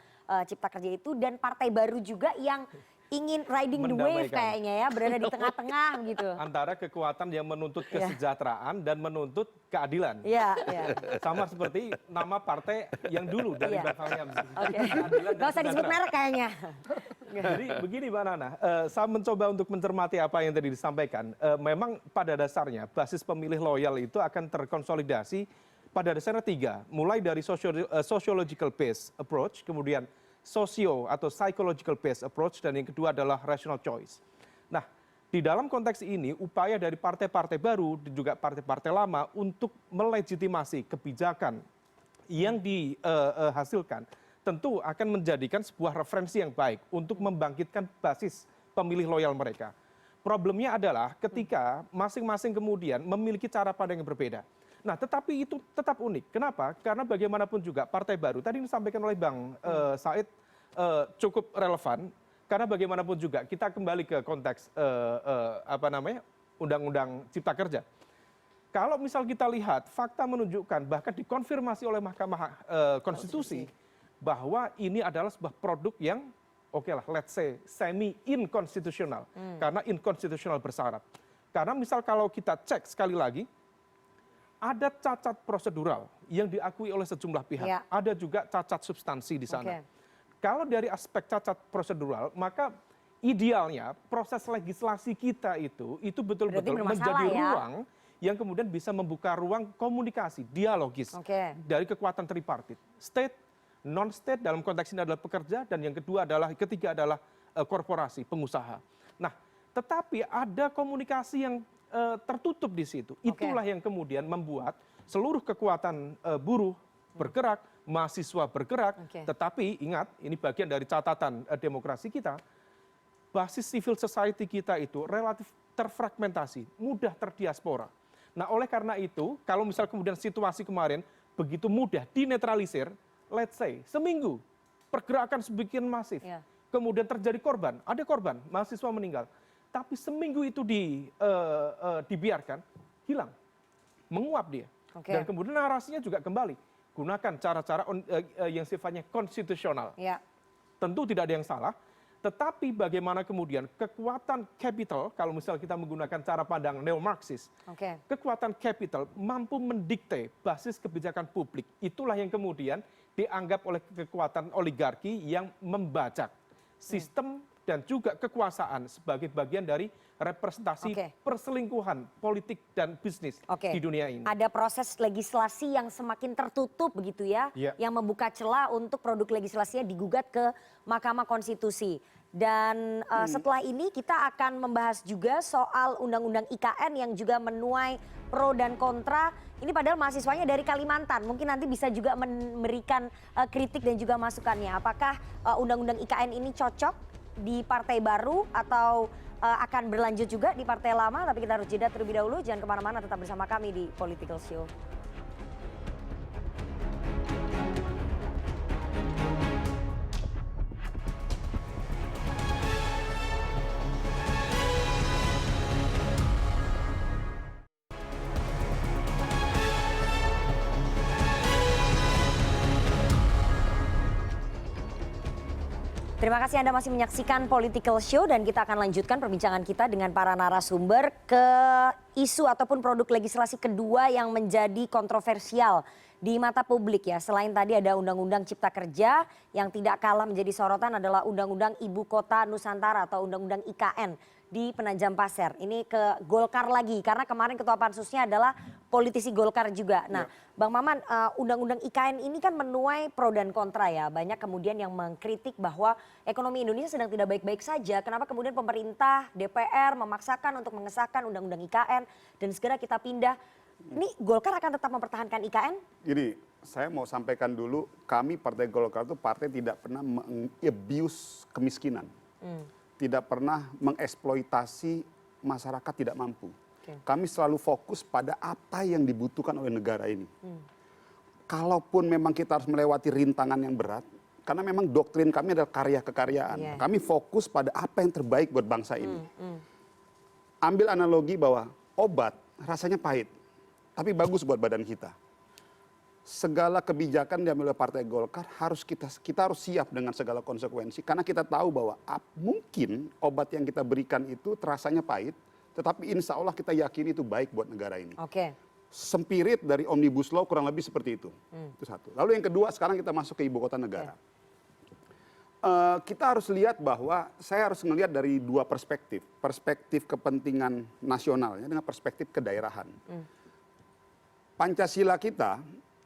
Cipta Kerja itu. Dan partai baru juga yang ingin riding the wave kayaknya ya, berada di tengah-tengah gitu. Antara kekuatan yang menuntut kesejahteraan dan menuntut keadilan. Sama seperti nama partai yang dulu dari belakangnya. Gak usah disebut merek kayaknya. Jadi begini Mbak Nana, saya mencoba untuk mencermati apa yang tadi disampaikan. Memang pada dasarnya basis pemilih loyal itu akan terkonsolidasi pada dasarnya 3. Mulai dari sociological based approach, kemudian socio atau psychological based approach, dan yang kedua adalah rational choice. Nah, di dalam konteks ini upaya dari partai-partai baru dan juga partai-partai lama untuk melegitimasi kebijakan yang dihasilkan tentu akan menjadikan sebuah referensi yang baik untuk membangkitkan basis pemilih loyal mereka. Problemnya adalah ketika masing-masing kemudian memiliki cara pandang yang berbeda. Nah, tetapi itu tetap unik. Kenapa? Karena bagaimanapun juga partai baru, tadi disampaikan oleh Bang Said, cukup relevan. Karena bagaimanapun juga kita kembali ke konteks Undang-Undang Cipta Kerja. Kalau misal kita lihat, fakta menunjukkan bahkan dikonfirmasi oleh Mahkamah Konstitusi bahwa ini adalah sebuah produk yang, let's say semi inkonstitusional. Karena inkonstitusional bersyarat. Karena misal kalau kita cek sekali lagi, ada cacat prosedural yang diakui oleh sejumlah pihak. Ada juga cacat substansi di sana. Kalau dari aspek cacat prosedural, maka idealnya proses legislasi kita itu betul-betul menjadi ruang yang kemudian bisa membuka ruang komunikasi, dialogis dari kekuatan tripartit. State, non-state dalam konteks ini adalah pekerja, dan yang ketiga adalah korporasi, pengusaha. Nah, tetapi ada komunikasi yang tertutup di situ. Itulah yang kemudian membuat seluruh kekuatan buruh bergerak, mahasiswa bergerak, tetapi ingat, ini bagian dari catatan demokrasi kita, basis civil society kita itu relatif terfragmentasi, mudah terdiaspora. Nah, oleh karena itu, kalau misal kemudian situasi kemarin begitu mudah dinetralisir, let's say seminggu pergerakan sebegian masif, kemudian terjadi korban, ada korban, mahasiswa meninggal. Tapi seminggu itu dibiarkan, hilang, menguap dia. Dan kemudian narasinya juga kembali. Gunakan cara-cara yang sifatnya konstitusional. Tentu tidak ada yang salah, tetapi bagaimana kemudian kekuatan capital, kalau misal kita menggunakan cara pandang neo-Marxis, kekuatan capital mampu mendikte basis kebijakan publik. Itulah yang kemudian dianggap oleh kekuatan oligarki yang membajak sistem dan juga kekuasaan sebagai bagian dari representasi perselingkuhan politik dan bisnis di dunia ini. Ada proses legislasi yang semakin tertutup begitu ya, yang membuka celah untuk produk legislasinya digugat ke Mahkamah Konstitusi. Dan setelah ini kita akan membahas juga soal Undang-Undang IKN yang juga menuai pro dan kontra. Ini padahal mahasiswanya dari Kalimantan, mungkin nanti bisa juga memberikan kritik dan juga masukannya. Apakah Undang-Undang IKN ini cocok di partai baru atau akan berlanjut juga di Partai Lama, tapi kita harus jeda terlebih dahulu. Jangan kemana-mana, tetap bersama kami di Political Show. Terima kasih Anda masih menyaksikan Political Show dan kita akan lanjutkan perbincangan kita dengan para narasumber ke isu ataupun produk legislasi kedua yang menjadi kontroversial di mata publik ya. Selain tadi ada Undang-Undang Cipta Kerja, yang tidak kalah menjadi sorotan adalah Undang-Undang Ibu Kota Nusantara atau Undang-Undang IKN di Penajam Pasir. Ini ke Golkar lagi karena kemarin ketua pansusnya adalah politisi Golkar juga. Nah, Bang Maman, Undang-Undang IKN ini kan menuai pro dan kontra ya. Banyak kemudian yang mengkritik bahwa ekonomi Indonesia sedang tidak baik-baik saja. Kenapa kemudian pemerintah, DPR memaksakan untuk mengesahkan Undang-Undang IKN dan segera kita pindah. Ini Golkar akan tetap mempertahankan IKN? Jadi saya mau sampaikan dulu, kami Partai Golkar itu partai tidak pernah meng-abuse kemiskinan. Tidak pernah mengeksploitasi masyarakat tidak mampu. Kami selalu fokus pada apa yang dibutuhkan oleh negara ini. Kalaupun memang kita harus melewati rintangan yang berat, karena memang doktrin kami adalah karya kekaryaan. Kami fokus pada apa yang terbaik buat bangsa ini. Ambil analogi bahwa obat rasanya pahit, tapi bagus buat badan kita. Segala kebijakan diambil oleh Partai Golkar harus kita harus siap dengan segala konsekuensi karena kita tahu bahwa mungkin obat yang kita berikan itu terasanya pahit, tetapi insya Allah kita yakini itu baik buat negara ini. Spirit dari Omnibus Law kurang lebih seperti itu. Itu satu. Lalu yang kedua, sekarang kita masuk ke ibu kota negara. Kita harus lihat bahwa saya harus melihat dari dua perspektif. Perspektif kepentingan nasionalnya dengan perspektif kedaerahan. Pancasila kita,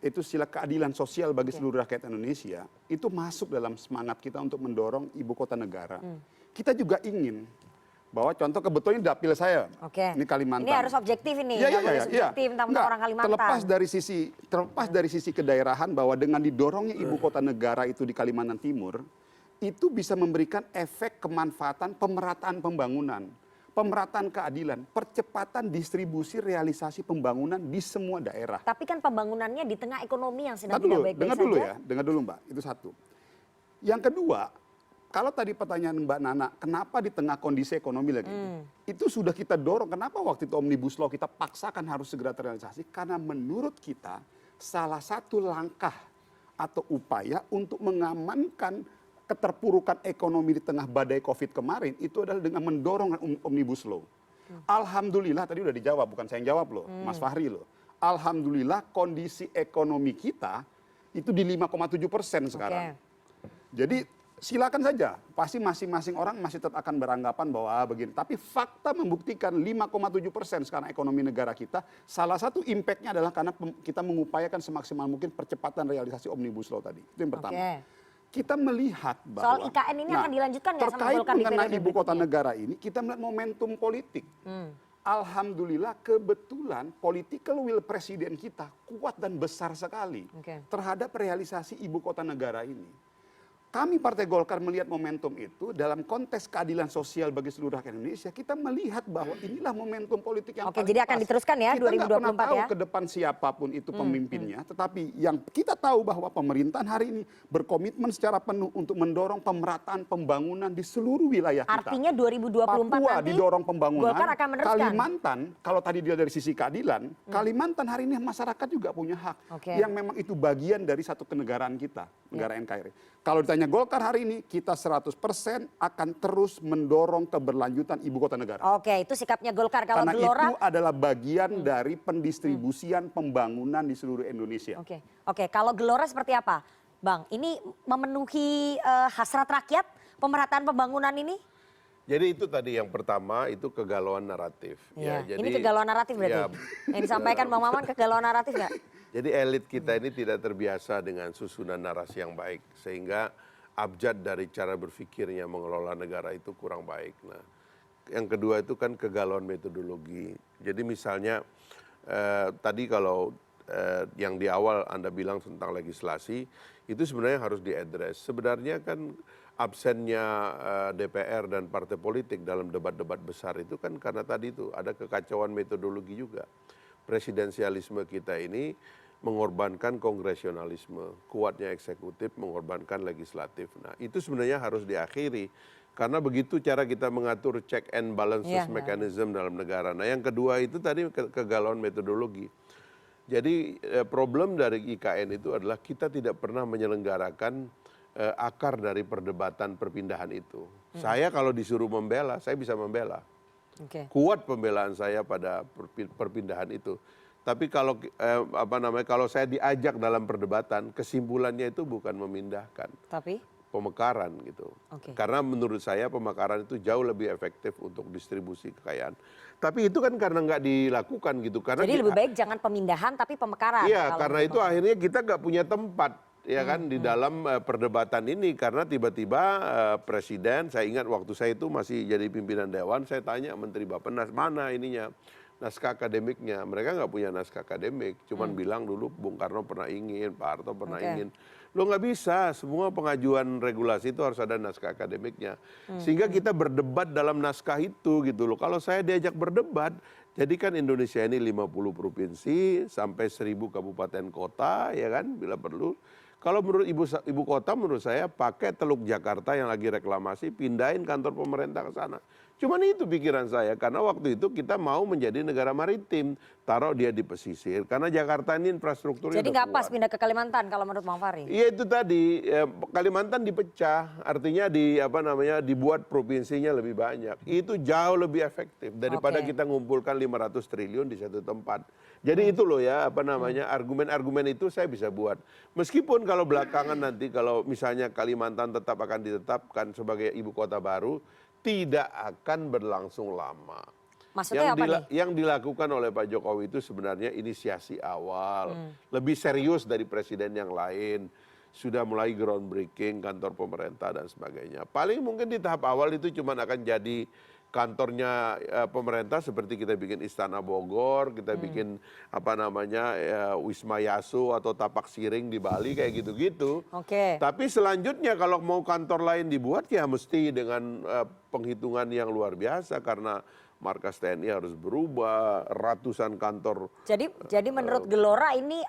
itu sila keadilan sosial bagi seluruh rakyat Indonesia, itu masuk dalam semangat kita untuk mendorong ibu kota negara. Kita juga ingin bahwa contoh kebetulan ini dapil saya, ini Kalimantan. Ini harus objektif ini, nggak boleh subjektif tentang orang Kalimantan. Terlepas dari sisi kedaerahan bahwa dengan didorongnya ibu kota negara itu di Kalimantan Timur, itu bisa memberikan efek kemanfaatan pemerataan pembangunan, pemerataan keadilan, percepatan distribusi realisasi pembangunan di semua daerah. Tapi kan pembangunannya di tengah ekonomi yang sedang tidak baik-baik saja. Dengar dulu Mbak, itu satu. Yang kedua, kalau tadi pertanyaan Mbak Nana, kenapa di tengah kondisi ekonomi lagi? Itu sudah kita dorong, kenapa waktu itu Omnibus Law kita paksakan harus segera terrealisasi? Karena menurut kita salah satu langkah atau upaya untuk mengamankan keterpurukan ekonomi di tengah badai COVID kemarin itu adalah dengan mendorong Omnibus Law. Alhamdulillah, tadi udah dijawab, bukan saya yang jawab loh, Mas Fahri loh. Alhamdulillah kondisi ekonomi kita itu di 5,7% sekarang. Jadi silakan saja, pasti masing-masing orang masih tetap akan beranggapan bahwa begini. Tapi fakta membuktikan 5,7% sekarang ekonomi negara kita, salah satu impactnya adalah karena kita mengupayakan semaksimal mungkin percepatan realisasi Omnibus Law tadi. Itu yang pertama. Kita melihat bahwa soal IKN ini akan dilanjutkan nggak sama terkait Golkar di mengenai periode ibu kota berikutnya? negara ini, kita melihat momentum politik. Alhamdulillah kebetulan political will presiden kita kuat dan besar sekali terhadap realisasi ibu kota negara ini. Kami Partai Golkar melihat momentum itu dalam konteks keadilan sosial bagi seluruh rakyat Indonesia. Kita melihat bahwa inilah momentum politik yang paling jadi akan pas. diteruskan ya 2024 ya. Kita nggak pernah tahu ke depan siapapun itu pemimpinnya. Tetapi yang kita tahu bahwa pemerintahan hari ini berkomitmen secara penuh untuk mendorong pemerataan pembangunan di seluruh wilayah kita. Artinya 2024 Papua nanti didorong pembangunan. Golkar akan meneruskan. Kalimantan, kalau tadi dia dari sisi keadilan, Kalimantan hari ini masyarakat juga punya hak. Yang memang itu bagian dari satu kenegaraan kita, negara NKRI. Kalau ditanya Golkar hari ini, kita 100% akan terus mendorong keberlanjutan ibu kota negara. Itu sikapnya Golkar. Kalau Karena Gelora, itu adalah bagian dari pendistribusian pembangunan di seluruh Indonesia. Kalau Gelora seperti apa, Bang? Ini memenuhi hasrat rakyat pemerataan pembangunan ini? Jadi itu tadi yang pertama itu kegalauan naratif. Jadi, ini kegalauan naratif berarti? Yang disampaikan Bang Maman kegalauan naratif nggak? Jadi elit kita ini tidak terbiasa dengan susunan narasi yang baik. Sehingga abjad dari cara berpikirnya mengelola negara itu kurang baik. Nah, yang kedua itu kan kegalauan metodologi. Jadi misalnya tadi kalau yang di awal Anda bilang tentang legislasi, itu sebenarnya harus diadres. Sebenarnya kan absennya DPR dan partai politik dalam debat-debat besar itu kan karena tadi itu ada kekacauan metodologi juga. Presidensialisme kita ini mengorbankan kongresionalisme, kuatnya eksekutif mengorbankan legislatif. Nah, itu sebenarnya harus diakhiri karena begitu cara kita mengatur check and balances mechanism dalam negara. Nah, yang kedua itu tadi kegalauan metodologi. Jadi problem dari IKN itu adalah kita tidak pernah menyelenggarakan akar dari perdebatan perpindahan itu. Saya kalau disuruh membela, saya bisa membela. Kuat pembelaan saya pada perpindahan itu. Tapi kalau kalau saya diajak dalam perdebatan, kesimpulannya itu bukan memindahkan, tapi pemekaran gitu. Karena menurut saya pemekaran itu jauh lebih efektif untuk distribusi kekayaan. Tapi itu kan karena nggak dilakukan gitu. Karena jadi lebih baik jangan pemindahan tapi pemekaran. Iya, karena itu akhirnya kita nggak punya tempat. Ya kan di dalam perdebatan ini karena tiba-tiba presiden, saya ingat waktu saya itu masih jadi pimpinan dewan, saya tanya Menteri Bappenas mana ininya naskah akademiknya, mereka nggak punya naskah akademik, cuman bilang dulu Bung Karno pernah ingin, Pak Harto pernah ingin, lo nggak bisa, semua pengajuan regulasi itu harus ada naskah akademiknya, sehingga kita berdebat dalam naskah itu gitu loh. Kalau saya diajak berdebat, jadi kan Indonesia ini 50 provinsi sampai 1000 kabupaten kota, ya kan bila perlu. Kalau menurut ibu kota, menurut saya pakai Teluk Jakarta yang lagi reklamasi, pindahin kantor pemerintah ke sana. Cuman itu pikiran saya, karena waktu itu kita mau menjadi negara maritim, taruh dia di pesisir, karena Jakarta ini infrastrukturnya. Jadi nggak pas pindah ke Kalimantan kalau menurut Bang Fahri? Iya itu tadi, Kalimantan dipecah, artinya dibuat provinsinya lebih banyak. Itu jauh lebih efektif daripada kita ngumpulkan 500 triliun di satu tempat. Jadi itu loh ya, argumen-argumen itu saya bisa buat. Meskipun kalau belakangan nanti, kalau misalnya Kalimantan tetap akan ditetapkan sebagai ibu kota baru, tidak akan berlangsung lama. Maksudnya apa nih? Yang dilakukan oleh Pak Jokowi itu sebenarnya inisiasi awal. Lebih serius dari presiden yang lain. Sudah mulai groundbreaking kantor pemerintah dan sebagainya. Paling mungkin di tahap awal itu cuma akan jadi kantornya pemerintah seperti kita bikin Istana Bogor, kita bikin Wisma Yasu atau Tapak Siring di Bali kayak gitu-gitu. Tapi selanjutnya kalau mau kantor lain dibuat ya mesti dengan penghitungan yang luar biasa karena markas TNI harus berubah, ratusan kantor. Jadi menurut Gelora ini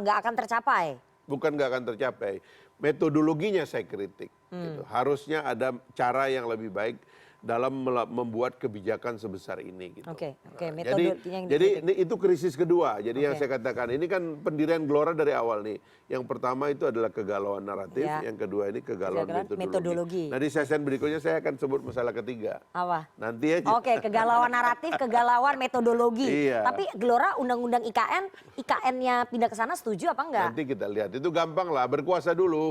nggak akan tercapai? Bukan nggak akan tercapai, metodologinya saya kritik. Gitu. Harusnya ada cara yang lebih baik dalam membuat kebijakan sebesar ini gitu. Jadi itu krisis kedua. Jadi yang saya katakan ini kan pendirian Gelora dari awal nih. Yang pertama itu adalah kegalauan naratif, yang kedua ini kegalauan metodologi. Nah di sesi berikutnya saya akan sebut masalah ketiga. Apa? Nanti aja. Kegalauan naratif, kegalauan metodologi. Tapi Gelora undang-undang IKN-nya pindah ke sana setuju apa enggak? Nanti kita lihat. Itu gampang lah, berkuasa dulu.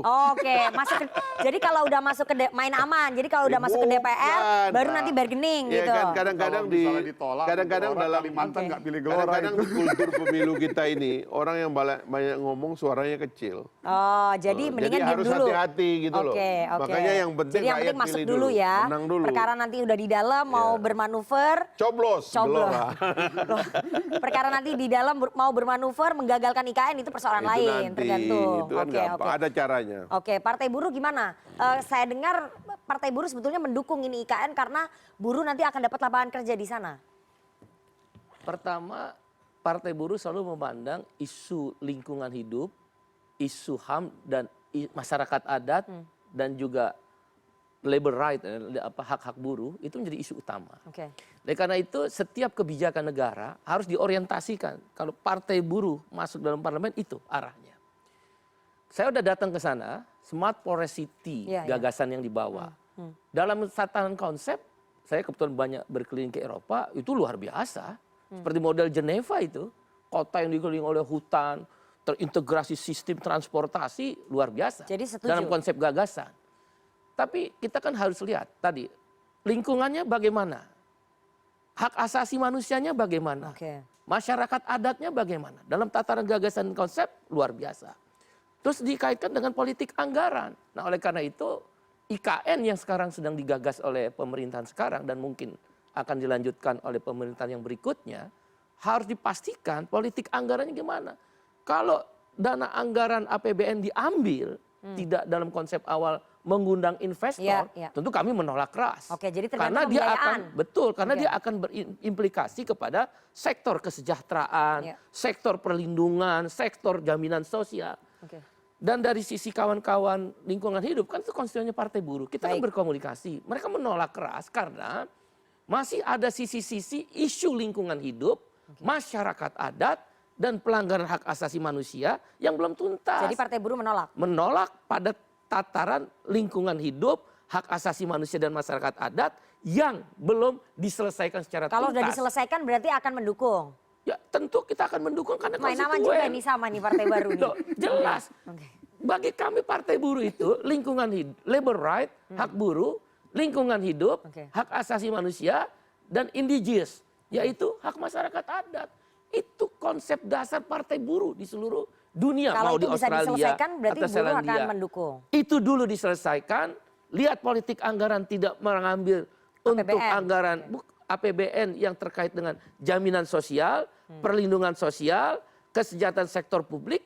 Jadi kalau udah masuk ke main aman. Jadi kalau udah masuk ke DPR baru nanti bargaining gitu. Kan kadang-kadang dalam Kalimantan nggak pilih Gelora. Kadang-kadang di kultur pemilu kita ini orang yang banyak ngomong suaranya kecil. Jadi mendingan harus dulu. Hati-hati gitu loh. Makanya yang penting masuk dulu ya. Menang dulu. Perkara nanti udah di dalam mau bermanuver. Coblos. Gelora. Perkara nanti di dalam mau bermanuver menggagalkan IKN itu persoalan lain. Tergantung. Itu kan gampang. Ada caranya. Partai Buruh gimana? Saya dengar Partai Buruh sebetulnya mendukung ini IKN karena buruh nanti akan dapat lapangan kerja di sana. Pertama, Partai Buruh selalu memandang isu lingkungan hidup, isu HAM dan masyarakat adat dan juga labor right, hak-hak buruh itu menjadi isu utama. Oleh karena itu setiap kebijakan negara harus diorientasikan. Kalau Partai Buruh masuk dalam parlemen itu arahnya. Saya udah datang ke sana, Smart Forest City gagasan yang dibawa. Dalam tatanan konsep, saya kebetulan banyak berkeliling ke Eropa, itu luar biasa. Seperti model Geneva itu, kota yang dikelilingi oleh hutan, terintegrasi sistem transportasi, luar biasa. Jadi setuju. Dalam konsep gagasan. Tapi kita kan harus lihat tadi, lingkungannya bagaimana? Hak asasi manusianya bagaimana? Masyarakat adatnya bagaimana? Dalam tataran gagasan konsep, luar biasa. Terus dikaitkan dengan politik anggaran. Nah oleh karena itu, IKN yang sekarang sedang digagas oleh pemerintahan sekarang dan mungkin akan dilanjutkan oleh pemerintahan yang berikutnya, harus dipastikan politik anggarannya gimana. Kalau dana anggaran APBN diambil, tidak dalam konsep awal mengundang investor, tentu kami menolak keras. Oke, jadi karena dia akan karena dia akan berimplikasi kepada sektor kesejahteraan, sektor perlindungan, sektor jaminan sosial. Dan dari sisi kawan-kawan lingkungan hidup kan itu konstituennya Partai Buruh. Kita kan berkomunikasi. Mereka menolak keras karena masih ada sisi-sisi isu lingkungan hidup, masyarakat adat, dan pelanggaran hak asasi manusia yang belum tuntas. Jadi Partai Buruh menolak? Menolak pada tataran lingkungan hidup, hak asasi manusia dan masyarakat adat yang belum diselesaikan secara tuntas. Kalau sudah diselesaikan berarti akan mendukung? Ya tentu kita akan mendukung karena konstituen. Main aman juga nih sama nih Partai Baru nih. Jelas. Bagi kami Partai Buruh itu lingkungan hidup, labor right, hak buruh, lingkungan hidup, hak asasi manusia, dan indigenous, yaitu hak masyarakat adat. Itu konsep dasar Partai Buruh di seluruh dunia. Kalau mau di itu bisa Australia, diselesaikan berarti atau buruh akan Selandia. mendukung. Itu dulu diselesaikan. Lihat politik anggaran tidak mengambil untuk anggaran APBN yang terkait dengan jaminan sosial, perlindungan sosial, kesejahteraan sektor publik,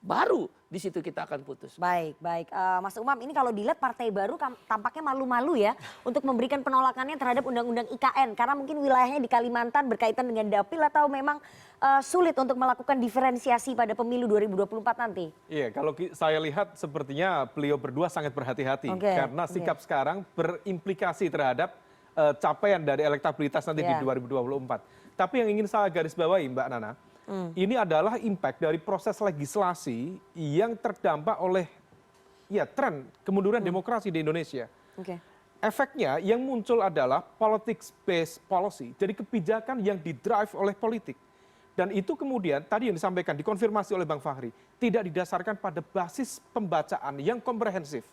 baru di situ kita akan putus. Baik, baik. Mas Umam, ini kalau dilihat Partai Baru tampaknya malu-malu ya untuk memberikan penolakannya terhadap Undang-Undang IKN. Karena mungkin wilayahnya di Kalimantan berkaitan dengan dapil atau memang sulit untuk melakukan diferensiasi pada pemilu 2024 nanti. Iya, kalau saya lihat sepertinya beliau berdua sangat berhati-hati. Karena sikap sekarang berimplikasi terhadap capaian dari elektabilitas nanti di 2024. Tapi yang ingin saya garis bawahi Mbak Nana, ini adalah impact dari proses legislasi yang terdampak oleh tren kemunduran demokrasi di Indonesia. Efeknya yang muncul adalah politics based policy, jadi kebijakan yang didrive oleh politik. Dan itu kemudian tadi yang disampaikan, dikonfirmasi oleh Bang Fahri, tidak didasarkan pada basis pembacaan yang komprehensif.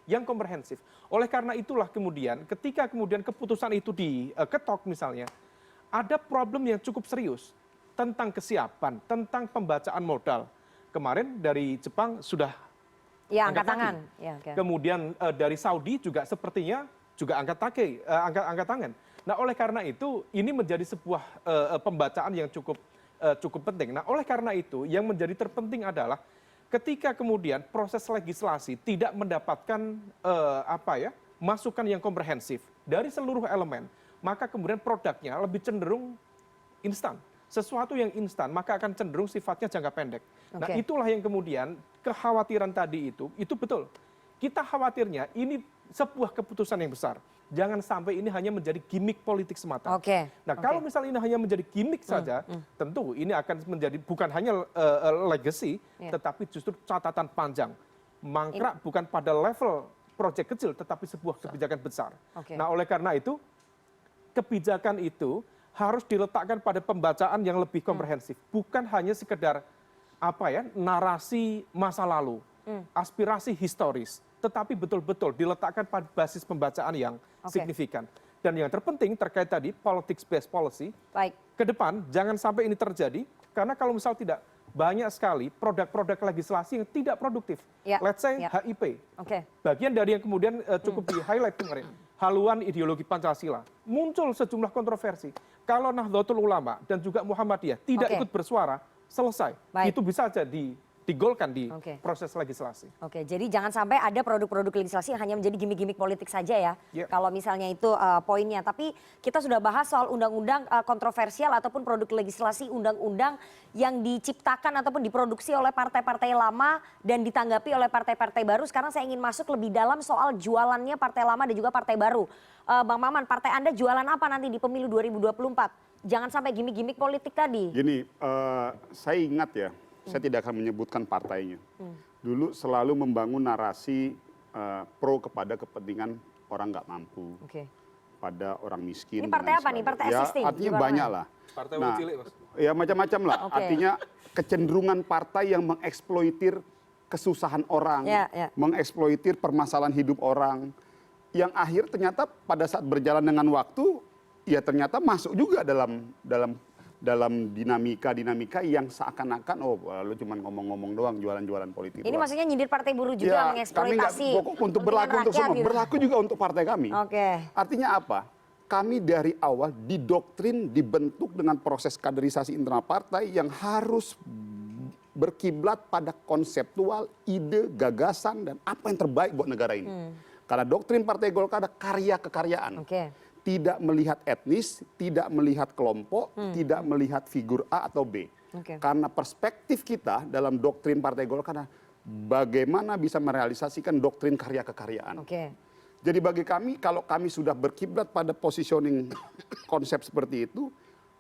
Yang komprehensif. Oleh karena itulah kemudian ketika kemudian keputusan itu diketok misalnya, ada problem yang cukup serius tentang kesiapan, tentang pembacaan modal. Kemarin dari Jepang sudah angkat tangan. Kemudian dari Saudi juga sepertinya juga angkat tangan. Nah, oleh karena itu ini menjadi sebuah pembacaan yang cukup penting. Nah, oleh karena itu yang menjadi terpenting adalah ketika kemudian proses legislasi tidak mendapatkan masukan yang komprehensif dari seluruh elemen, maka kemudian produknya lebih cenderung instan. Sesuatu yang instan maka akan cenderung sifatnya jangka pendek. Nah, itulah yang kemudian kekhawatiran tadi itu betul. Kita khawatirnya ini sebuah keputusan yang besar. Jangan sampai ini hanya menjadi gimmick politik semata. Nah, kalau misalnya ini hanya menjadi gimmick saja, tentu ini akan menjadi bukan hanya legacy, tetapi justru catatan panjang. Mangkrak bukan pada level proyek kecil, tetapi sebuah kebijakan besar. Nah, oleh karena itu, kebijakan itu harus diletakkan pada pembacaan yang lebih komprehensif. Bukan hanya sekedar narasi masa lalu, aspirasi historis, tetapi betul-betul diletakkan pada basis pembacaan yang signifikan. Dan yang terpenting terkait tadi politics based policy, ke depan jangan sampai ini terjadi, karena kalau misal tidak, banyak sekali produk-produk legislasi yang tidak produktif. Let's say HIP. Bagian dari yang kemudian cukup di-highlight kemarin, haluan ideologi Pancasila. Muncul sejumlah kontroversi. Kalau Nahdlatul Ulama dan juga Muhammadiyah tidak ikut bersuara, selesai. Itu bisa saja digolkan di proses legislasi. Jadi jangan sampai ada produk-produk legislasi yang hanya menjadi gimmick-gimmick politik saja ya. Kalau misalnya itu poinnya. Tapi kita sudah bahas soal undang-undang kontroversial ataupun produk legislasi undang-undang yang diciptakan ataupun diproduksi oleh partai-partai lama dan ditanggapi oleh partai-partai baru. Sekarang saya ingin masuk lebih dalam soal jualannya partai lama dan juga partai baru. Bang Maman, partai Anda jualan apa nanti di pemilu 2024? Jangan sampai gimmick-gimmick politik tadi. Gini, saya ingat ya, saya tidak akan menyebutkan partainya. Dulu selalu membangun narasi pro kepada kepentingan orang nggak mampu, pada orang miskin. Ini partai apa nih? Partai existing? Artinya banyak lah. Partai cilik, Mas. Ya macam-macam lah. Artinya kecenderungan partai yang mengeksploitir kesusahan orang, mengeksploitir permasalahan hidup orang, yang akhir ternyata pada saat berjalan dengan waktu, ya ternyata masuk juga dalam dinamika yang seakan-akan lu cuma ngomong-ngomong doang, jualan-jualan politik. Ini maksudnya nyindir partai buruh juga mengeksploitasi. Kami untuk berlaku untuk semua, gitu. Berlaku juga untuk partai kami. Artinya apa? Kami dari awal didoktrin, dibentuk dengan proses kaderisasi internal partai yang harus berkiblat pada konseptual, ide, gagasan, dan apa yang terbaik buat negara ini. Karena doktrin Partai Golkar ada karya kekaryaan. Tidak melihat etnis, tidak melihat kelompok, tidak melihat figur A atau B. Karena perspektif kita dalam doktrin Partai Golkar adalah bagaimana bisa merealisasikan doktrin karya kekaryaan. Jadi bagi kami, kalau kami sudah berkiblat pada positioning konsep seperti itu,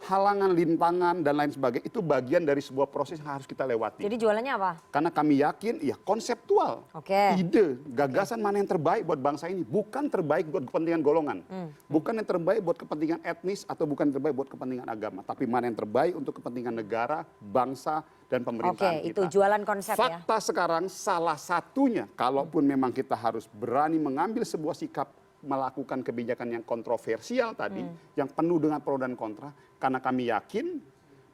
halangan, lintangan, dan lain sebagainya, itu bagian dari sebuah proses yang harus kita lewati. Jadi jualannya apa? Karena kami yakin, ya konseptual, ide, gagasan mana yang terbaik buat bangsa ini. Bukan terbaik buat kepentingan golongan. Bukan yang terbaik buat kepentingan etnis, atau bukan yang terbaik buat kepentingan agama. Tapi mana yang terbaik untuk kepentingan negara, bangsa, dan pemerintahan kita. Itu jualan konsep ya. Fakta sekarang salah satunya, kalaupun memang kita harus berani mengambil sebuah sikap, melakukan kebijakan yang kontroversial tadi, yang penuh dengan pro dan kontra, karena kami yakin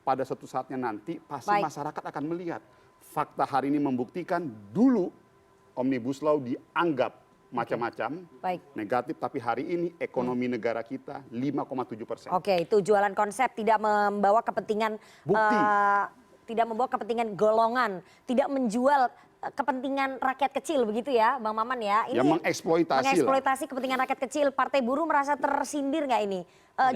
pada suatu saatnya nanti pasti masyarakat akan melihat. Fakta hari ini membuktikan dulu Omnibus Law dianggap macam-macam, negatif, tapi hari ini ekonomi negara kita 5,7%. Itu jualan konsep, tidak membawa kepentingan bukti. Tidak membawa kepentingan golongan, tidak menjual kepentingan rakyat kecil, begitu ya Bang Maman ya. Ini mengeksploitasi kepentingan rakyat kecil. Partai Buruh merasa tersindir nggak ini?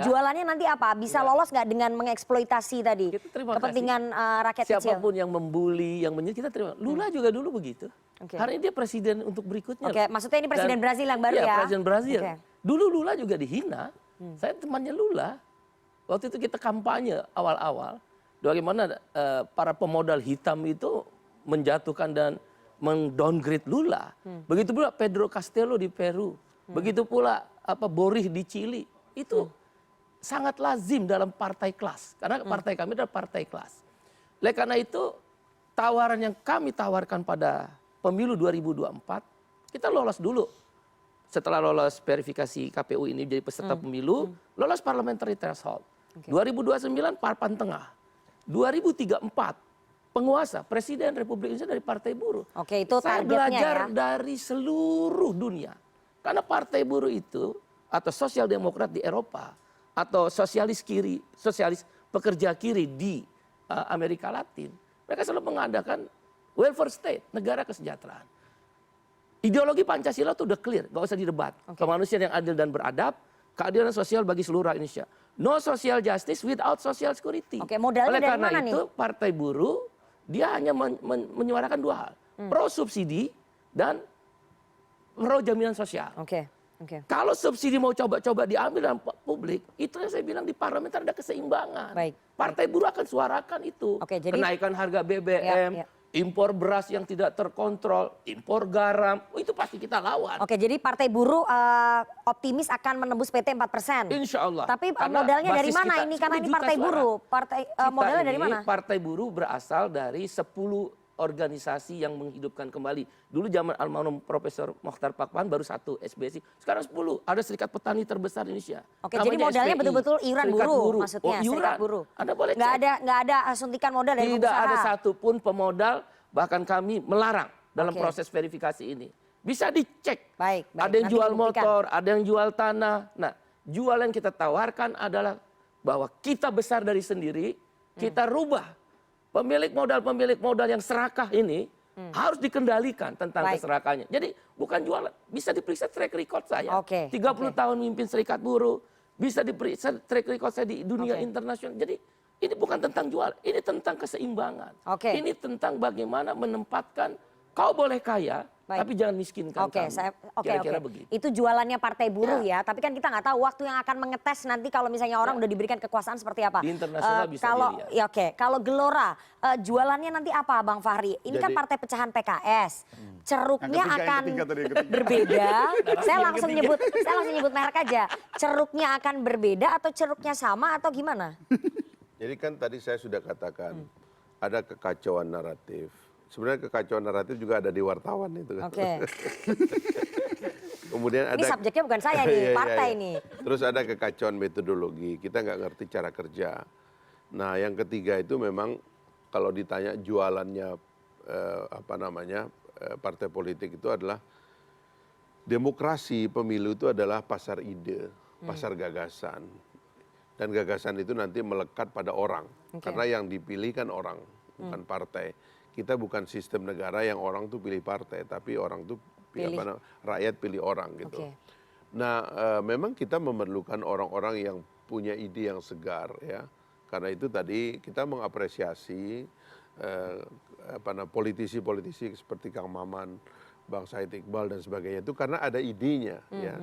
Jualannya nanti apa? Bisa lolos nggak dengan mengeksploitasi tadi kepentingan rakyat kecil? Siapapun yang membuli, yang kita terima. Lula juga dulu begitu. Hari ini dia presiden untuk berikutnya. Maksudnya ini presiden Brazil yang baru ya? Presiden Brazil. Dulu Lula juga dihina. Saya temannya Lula. Waktu itu kita kampanye awal-awal. Bagaimana para pemodal hitam itu menjatuhkan dan mendowngrade Lula. Begitu pula Pedro Castello di Peru. Begitu pula Borih di Chili. Itu sangat lazim dalam partai kelas. Karena partai kami adalah partai kelas. Oleh karena itu, tawaran yang kami tawarkan pada pemilu 2024, kita lolos dulu. Setelah lolos verifikasi KPU ini jadi peserta pemilu, lolos parliamentary threshold. 2029 papan tengah. 2034 penguasa presiden Republik Indonesia dari Partai Buruh. Itu saya targetnya belajar ya. dari seluruh dunia. Karena Partai Buruh itu atau sosial demokrat di Eropa atau sosialis kiri, sosialis pekerja kiri di Amerika Latin, mereka selalu mengadakan welfare state, negara kesejahteraan. Ideologi Pancasila itu udah clear, gak usah didebat. Kemanusiaan yang adil dan beradab, keadilan sosial bagi seluruh rakyat Indonesia. No social justice without social security. Modalnya oleh dari karena mana itu nih? Partai Buruh dia hanya menyuarakan dua hal, pro subsidi dan pro jaminan sosial. Kalau subsidi mau coba-coba diambil dalam publik, itu yang saya bilang di parlemen ada keseimbangan. Partai Buruh akan suarakan itu. Kenaikan harga BBM, impor beras yang tidak terkontrol, impor garam, itu pasti kita lawan. Jadi Partai Buruh optimis akan menembus PT 4%. Insya Allah. Tapi modalnya dari mana ini? Karena ini Partai Buruh. Modalnya dari mana? Partai Buruh berasal dari 10 organisasi yang menghidupkan kembali. Dulu zaman almarhum Profesor Mokhtar Pakpahan baru 1 SBSI, sekarang 10. Ada serikat petani terbesar di Indonesia. Jadi modalnya betul-betul iuran buruh, maksudnya serikat buruh. Anda boleh nggak ada suntikan modal dari pengusaha. Tidak ada satupun pemodal, bahkan kami melarang dalam proses verifikasi ini. Bisa dicek. Ada yang jual motor, ada yang jual tanah. Nah, jual yang kita tawarkan adalah bahwa kita besar dari sendiri, kita rubah. Pemilik modal yang serakah ini harus dikendalikan tentang keserakahannya. Jadi bukan jualan, bisa diperiksa track record saya. 30 tahun memimpin Serikat Buruh, bisa diperiksa track record saya di dunia internasional. Jadi ini bukan tentang jual, ini tentang keseimbangan. Ini tentang bagaimana menempatkan kau boleh kaya, tapi jangan miskinkan kami. Kira-kira begitu. Itu jualannya Partai Buruh ya. Tapi kan kita nggak tahu waktu yang akan mengetes nanti kalau misalnya orang udah diberikan kekuasaan seperti apa. Di internasional bisa dilihat. Kalau Gelora, jualannya nanti apa Bang Fahri? Ini kan partai pecahan PKS. Ceruknya akan berbeda. Saya langsung nyebut merek aja. Ceruknya akan berbeda atau ceruknya sama atau gimana? Jadi kan tadi saya sudah katakan ada kekacauan naratif. Sebenarnya kekacauan naratif juga ada di wartawan itu kan. Kemudian ada, ini subjeknya bukan saya nih, partai nih. Terus ada kekacauan metodologi, kita nggak ngerti cara kerja. Nah yang ketiga itu memang kalau ditanya jualannya partai politik itu adalah demokrasi pemilu itu adalah pasar ide, pasar gagasan. Dan gagasan itu nanti melekat pada orang, karena yang dipilih kan orang. bukan partai. Kita bukan sistem negara yang orang tuh pilih partai, tapi orang tuh rakyat pilih orang gitu. Nah, memang kita memerlukan orang-orang yang punya ide yang segar ya. Karena itu tadi kita mengapresiasi politisi-politisi seperti Kang Maman, Bang Said Iqbal dan sebagainya itu karena ada idenya ya.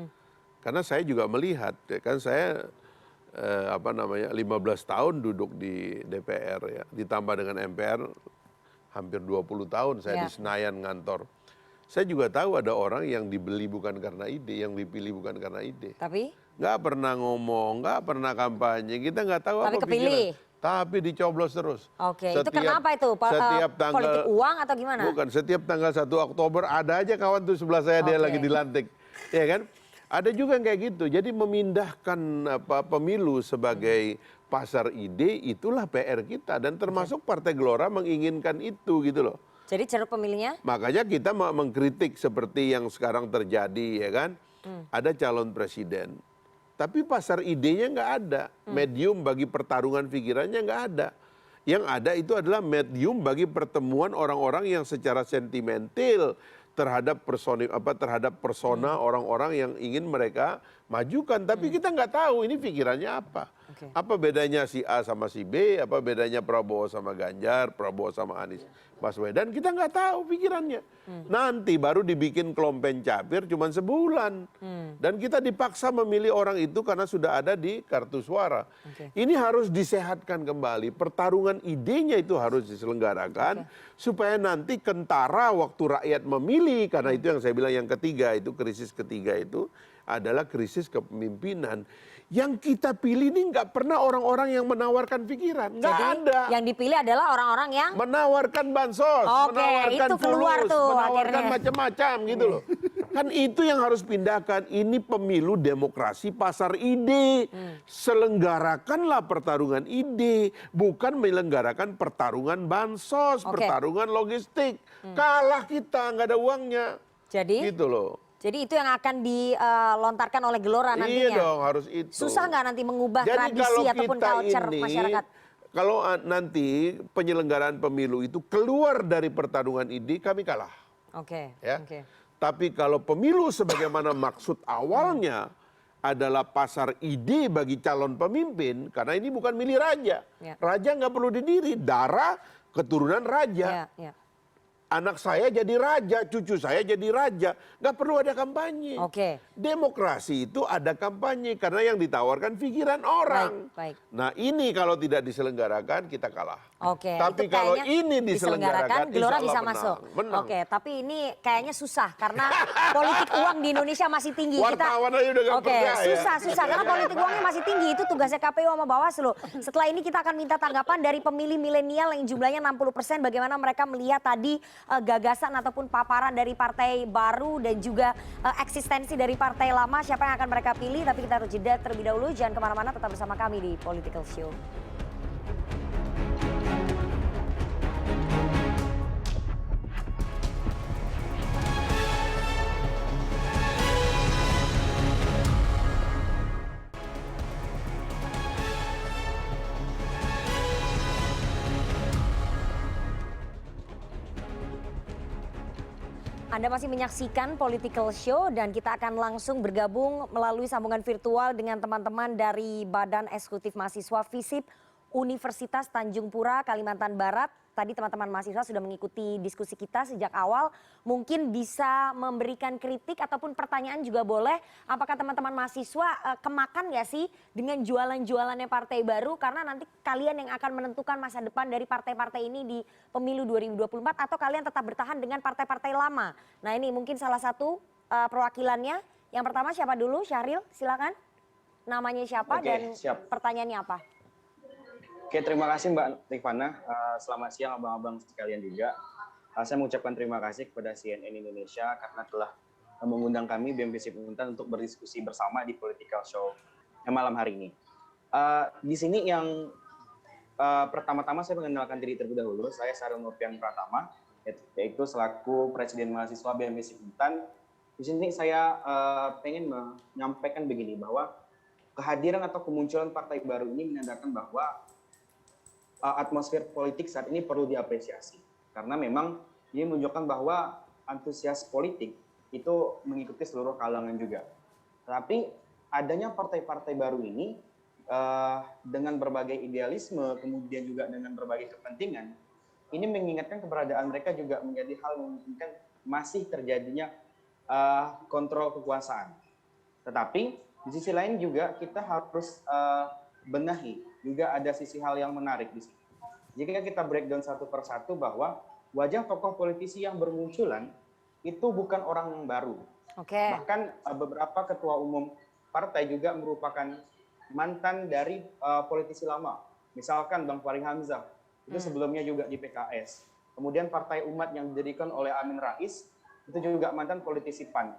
Karena saya juga melihat kan saya 15 tahun duduk di DPR ya, ditambah dengan MPR hampir 20 tahun saya di Senayan ngantor. Saya juga tahu ada orang yang dibeli bukan karena ide, yang dipilih bukan karena ide. Tapi? Nggak pernah ngomong, nggak pernah kampanye, kita nggak tahu tapi apa kepilih. pikiran. Tapi dicoblos terus. Oke, itu kenapa itu? Politik uang atau gimana? Bukan, setiap tanggal 1 Oktober ada aja kawan tuh sebelah saya dia lagi dilantik. Ya kan? Ada juga yang kayak gitu. Jadi memindahkan pemilu sebagai pasar ide itulah PR kita. Dan termasuk Partai Gelora menginginkan itu gitu loh. Jadi ceruk pemilihnya? Makanya kita mengkritik seperti yang sekarang terjadi ya kan. Ada calon presiden. Tapi pasar idenya nggak ada. Medium bagi pertarungan pikirannya nggak ada. Yang ada itu adalah medium bagi pertemuan orang-orang yang secara sentimental terhadap persona orang-orang yang ingin mereka majukan. Tapi kita nggak tahu ini pikirannya apa. Apa bedanya si A sama si B, apa bedanya Prabowo sama Ganjar, Prabowo sama Anies Baswedan, kita nggak tahu pikirannya. Nanti baru dibikin kelompen capir cuma sebulan. Dan kita dipaksa memilih orang itu karena sudah ada di kartu suara. Ini harus disehatkan kembali, pertarungan idenya itu harus diselenggarakan, supaya nanti kentara waktu rakyat memilih, karena itu yang saya bilang yang ketiga, itu krisis ketiga itu adalah krisis kepemimpinan. Yang kita pilih ini nggak pernah orang-orang yang menawarkan pikiran, nggak ada. Yang dipilih adalah orang-orang yang menawarkan bansos, menawarkan itu keluar fulus, tuh menawarkan akhirnya. macam-macam gitu loh. Kan itu yang harus pindahkan. Ini pemilu demokrasi pasar ide. Selenggarakanlah pertarungan ide, bukan menyelenggarakan pertarungan bansos, pertarungan logistik. Kalah kita, nggak ada uangnya. Jadi gitu loh. Jadi itu yang akan dilontarkan oleh Gelora nantinya. Iya dong, harus itu. Susah nggak nanti mengubah Jadi tradisi ataupun culture masyarakat? Kalau nanti penyelenggaraan pemilu itu keluar dari pertarungan ide, kami kalah. Ya. Tapi kalau pemilu sebagaimana maksud awalnya adalah pasar ide bagi calon pemimpin, karena ini bukan milih raja. Raja nggak perlu didiri, darah keturunan raja. Anak saya jadi raja, cucu saya jadi raja. Nggak perlu ada kampanye. Demokrasi itu ada kampanye karena yang ditawarkan pikiran orang. Nah ini kalau tidak diselenggarakan kita kalah. Tapi kalau ini diselenggarakan Gelora bisa masuk. Tapi ini kayaknya susah karena politik uang di Indonesia masih tinggi. Wartawan aja udah nggak percaya. Susah karena politik uangnya masih tinggi. Itu tugasnya KPU sama Bawaslu. Setelah ini kita akan minta tanggapan dari pemilih milenial yang jumlahnya 60%. Bagaimana mereka melihat tadi gagasan ataupun paparan dari partai baru dan juga eksistensi dari partai lama, siapa yang akan mereka pilih. Tapi kita harus jeda terlebih dahulu, jangan kemana-mana, tetap bersama kami di Political Show. Anda masih menyaksikan Political Show dan kita akan langsung bergabung melalui sambungan virtual dengan teman-teman dari Badan Eksekutif Mahasiswa FISIP Universitas Tanjung Pura, Kalimantan Barat. Tadi teman-teman mahasiswa sudah mengikuti diskusi kita sejak awal. Mungkin bisa memberikan kritik ataupun pertanyaan juga boleh. Apakah teman-teman mahasiswa kemakan nggak sih dengan jualan-jualannya partai baru? Karena nanti kalian yang akan menentukan masa depan dari partai-partai ini di pemilu 2024. Atau kalian tetap bertahan dengan partai-partai lama? Nah ini mungkin salah satu perwakilannya. Yang pertama siapa dulu? Syahril silakan. Namanya siapa dan pertanyaannya apa? Oke, terima kasih Mbak Rifana. Selamat siang abang-abang sekalian juga. Saya mengucapkan terima kasih kepada CNN Indonesia karena telah mengundang kami BMPC Untan untuk berdiskusi bersama di Political Show malam hari ini. Di sini yang pertama-tama saya mengenalkan diri terlebih dahulu. Saya Saril Nurfian Pratama, yaitu selaku Presiden Mahasiswa BMPC Untan. Di sini saya pengen menyampaikan begini, bahwa kehadiran atau kemunculan partai baru ini menandakan bahwa atmosfer politik saat ini perlu diapresiasi. Karena memang ini menunjukkan bahwa antusias politik itu mengikuti seluruh kalangan juga. Tapi adanya partai-partai baru ini dengan berbagai idealisme, kemudian juga dengan berbagai kepentingan, ini mengingatkan keberadaan mereka juga menjadi hal memungkinkan masih terjadinya kontrol kekuasaan. Tetapi di sisi lain juga kita harus benahi, juga ada sisi hal yang menarik di sini. Jika kita breakdown satu persatu bahwa wajah tokoh politisi yang bermunculan itu bukan orang yang baru. Bahkan beberapa ketua umum partai juga merupakan mantan dari politisi lama. Misalkan Bang Fahri Hamzah, itu sebelumnya juga di PKS. Kemudian Partai Umat yang didirikan oleh Amin Rais, itu juga mantan politisi PAN.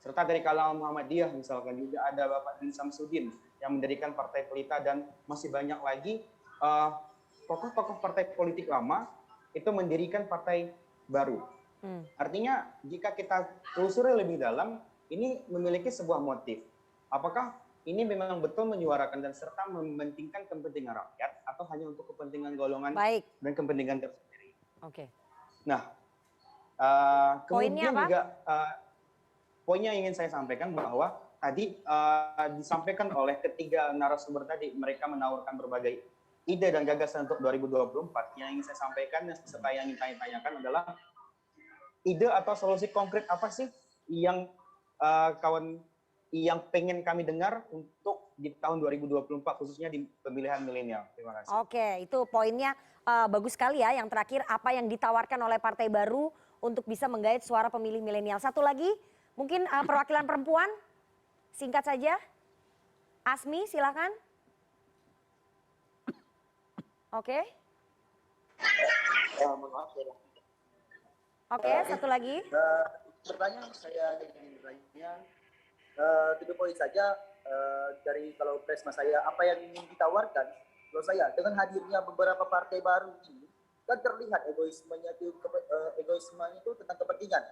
Serta dari kalangan Muhammadiyah misalkan juga ada Bapak Din Samsudin yang mendirikan Partai Pelita, dan masih banyak lagi tokoh-tokoh partai politik lama itu mendirikan partai baru. Artinya jika kita telusuri lebih dalam, ini memiliki sebuah motif. Apakah ini memang betul menyuarakan dan serta mementingkan kepentingan rakyat atau hanya untuk kepentingan golongan dan kepentingan tersendiri? Nah, kemudian juga poinnya ingin saya sampaikan bahwa tadi disampaikan oleh ketiga narasumber tadi, mereka menawarkan berbagai ide dan gagasan untuk 2024. Yang ingin saya sampaikan serta yang ingin saya tanyakan adalah ide atau solusi konkret apa sih yang yang pengen kami dengar untuk di tahun 2024 khususnya di pemilihan milenial. Terima kasih. Oke, itu poinnya bagus sekali ya. Yang terakhir, apa yang ditawarkan oleh partai baru untuk bisa menggait suara pemilih milenial. Satu lagi, mungkin perwakilan perempuan, singkat saja. Asmi, silakan. Oke. Oke, satu lagi. Pertanyaan saya ingin bertanya, to the point saja, dari kalau presma saya, apa yang ingin ditawarkan, kalau saya dengan hadirnya beberapa partai baru ini, kan terlihat egoismenya itu tentang kepentingan.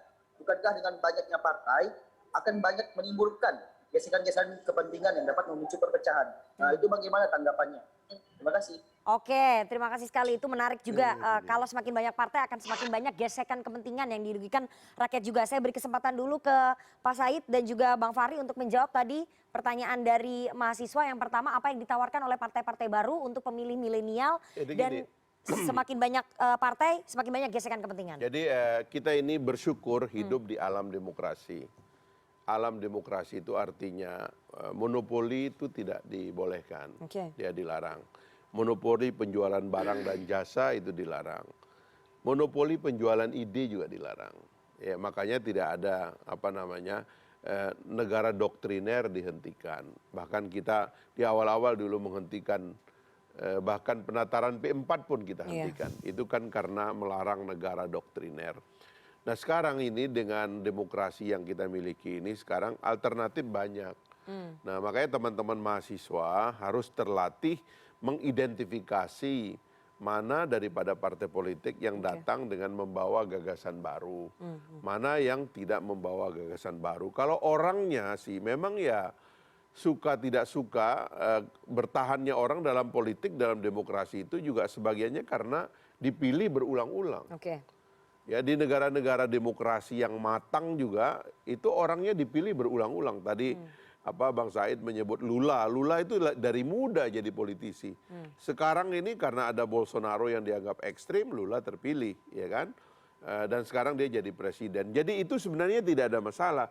Bukankah dengan banyaknya partai akan banyak menimbulkan gesekan-gesekan kepentingan yang dapat memicu perpecahan? Nah, itu bagaimana tanggapannya? Terima kasih. Oke, terima kasih sekali. Itu menarik juga. Kalau semakin banyak partai akan semakin banyak gesekan kepentingan yang dirugikan rakyat juga. Saya beri kesempatan dulu ke Pak Said dan juga Bang Fahri untuk menjawab tadi pertanyaan dari mahasiswa. Yang pertama, apa yang ditawarkan oleh partai-partai baru untuk pemilih milenial, dan semakin banyak partai, semakin banyak gesekan kepentingan. Jadi kita ini bersyukur hidup di alam demokrasi. Alam demokrasi itu artinya monopoli itu tidak dibolehkan, dia dilarang. Monopoli penjualan barang dan jasa itu dilarang. Monopoli penjualan ide juga dilarang. Ya, makanya tidak ada negara doktriner dihentikan. Bahkan kita di awal-awal dulu menghentikan bahkan penataran P4 pun kita hentikan. Itu kan karena melarang negara doktriner. Nah sekarang ini dengan demokrasi yang kita miliki ini sekarang alternatif banyak. Nah makanya teman-teman mahasiswa harus terlatih mengidentifikasi mana daripada partai politik yang datang dengan membawa gagasan baru. Mana yang tidak membawa gagasan baru. Kalau orangnya sih memang ya suka tidak suka bertahannya orang dalam politik, dalam demokrasi itu juga sebagiannya karena dipilih berulang-ulang. Ya di negara-negara demokrasi yang matang juga itu orangnya dipilih berulang-ulang. Tadi Bang Said menyebut Lula. Lula itu dari muda jadi politisi. Sekarang ini karena ada Bolsonaro yang dianggap ekstrim, Lula terpilih, ya kan? Dan sekarang dia jadi presiden. Jadi itu sebenarnya tidak ada masalah.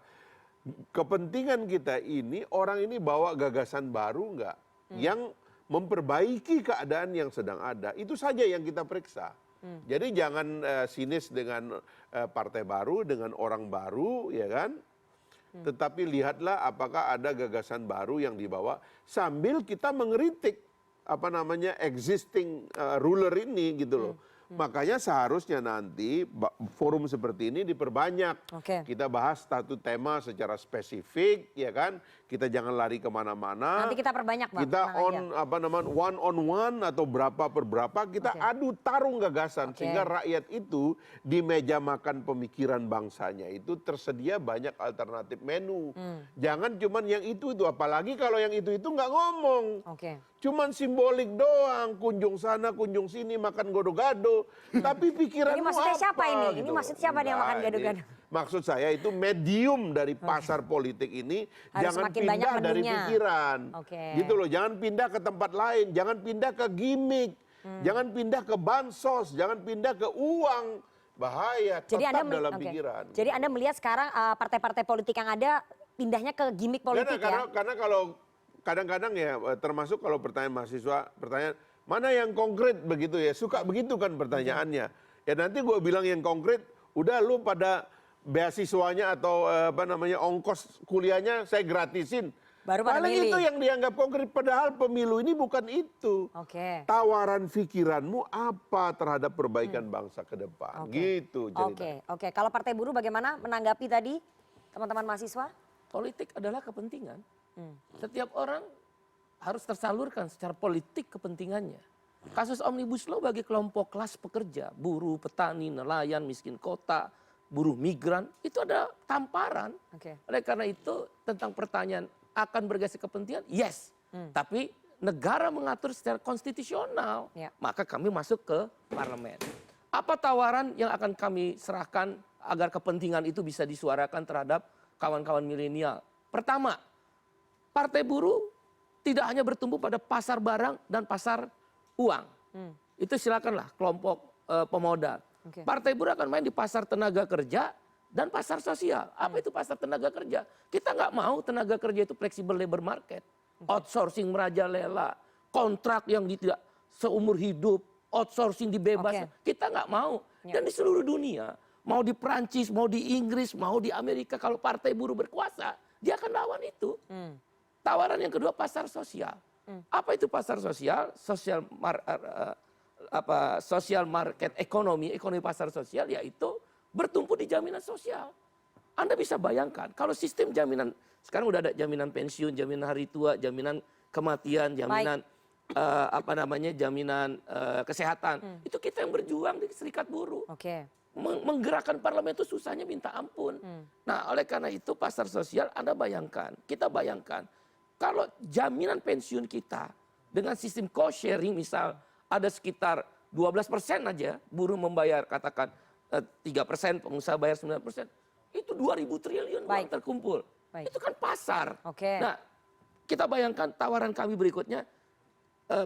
Kepentingan kita ini orang ini bawa gagasan baru enggak yang memperbaiki keadaan yang sedang ada. Itu saja yang kita periksa. Jadi jangan sinis dengan partai baru, dengan orang baru, ya kan? Tetapi lihatlah apakah ada gagasan baru yang dibawa sambil kita mengkritik existing ruler ini gitu loh. Makanya seharusnya nanti forum seperti ini diperbanyak. Kita bahas satu tema secara spesifik, ya kan? kita jangan lari kemana-mana. Nanti kita perbanyak, Bang. Kita one on one atau berapa per berapa kita adu tarung gagasan sehingga rakyat itu di meja makan pemikiran bangsanya itu tersedia banyak alternatif menu. Jangan cuman yang itu apalagi kalau yang itu nggak ngomong. Cuman simbolik doang, kunjung sana, kunjung sini, makan gado-gado. Tapi pikiranmu ini maksudnya apa? siapa ini? Gitu. Ini maksud siapa nih yang makan gado-gado? Maksud saya itu medium dari pasar politik ini Harus jangan makin pindah banyak dari menunya. pikiran. Gitu loh, jangan pindah ke tempat lain, jangan pindah ke gimmick, jangan pindah ke bansos, jangan pindah ke uang. Bahaya, tetap dalam pikiran. Jadi Anda melihat sekarang partai-partai politik yang ada pindahnya ke gimmick politik Karena kalau kadang-kadang ya termasuk kalau pertanyaan mahasiswa, pertanyaan mana yang konkret begitu ya, suka begitu kan pertanyaannya. Ya nanti gue bilang yang konkret, udah lu pada beasiswanya atau ongkos kuliahnya saya gratisin. Baru pada paling milih. itu yang dianggap konkret, padahal pemilu ini bukan itu. Tawaran pikiranmu apa terhadap perbaikan bangsa ke depan. Gitu ceritanya. Oke. Kalau Partai Buruh bagaimana menanggapi tadi teman-teman mahasiswa? Politik adalah kepentingan. Setiap orang harus tersalurkan secara politik kepentingannya. Kasus Omnibus Law bagi kelompok kelas pekerja, buruh, petani, nelayan, miskin kota, buruh migran, itu ada tamparan. Oleh karena itu tentang pertanyaan akan bergeser kepentingan, yes. Tapi negara mengatur secara konstitusional, maka kami masuk ke parlemen. Apa tawaran yang akan kami serahkan agar kepentingan itu bisa disuarakan terhadap kawan-kawan milenial? Pertama, Partai Buruh tidak hanya bertumbuh pada pasar barang dan pasar uang. Itu silakanlah kelompok pemodal. Partai Buruh akan main di pasar tenaga kerja dan pasar sosial. Apa itu pasar tenaga kerja? Kita nggak mau tenaga kerja itu fleksibel labor market. Outsourcing merajalela, kontrak yang tidak seumur hidup, outsourcing dibebaskan. Kita nggak mau. Dan di seluruh dunia, mau di Perancis, mau di Inggris, mau di Amerika, kalau Partai Buruh berkuasa, dia akan lawan itu. Tawaran yang kedua pasar sosial. Apa itu pasar sosial? Social market ekonomi pasar sosial yaitu bertumpu di jaminan sosial. Anda bisa bayangkan kalau sistem jaminan sekarang udah ada jaminan pensiun, jaminan hari tua, jaminan kematian, jaminan jaminan kesehatan. Itu kita yang berjuang di Serikat Buruh. Menggerakkan parlemen itu susahnya minta ampun. Nah, oleh karena itu pasar sosial Anda bayangkan, kita bayangkan kalau jaminan pensiun kita dengan sistem cost sharing misal ada sekitar 12% aja buruh membayar katakan 3%, pengusaha bayar 9%. Itu 2.000 triliun uang terkumpul. Itu kan pasar. Nah, kita bayangkan tawaran kami berikutnya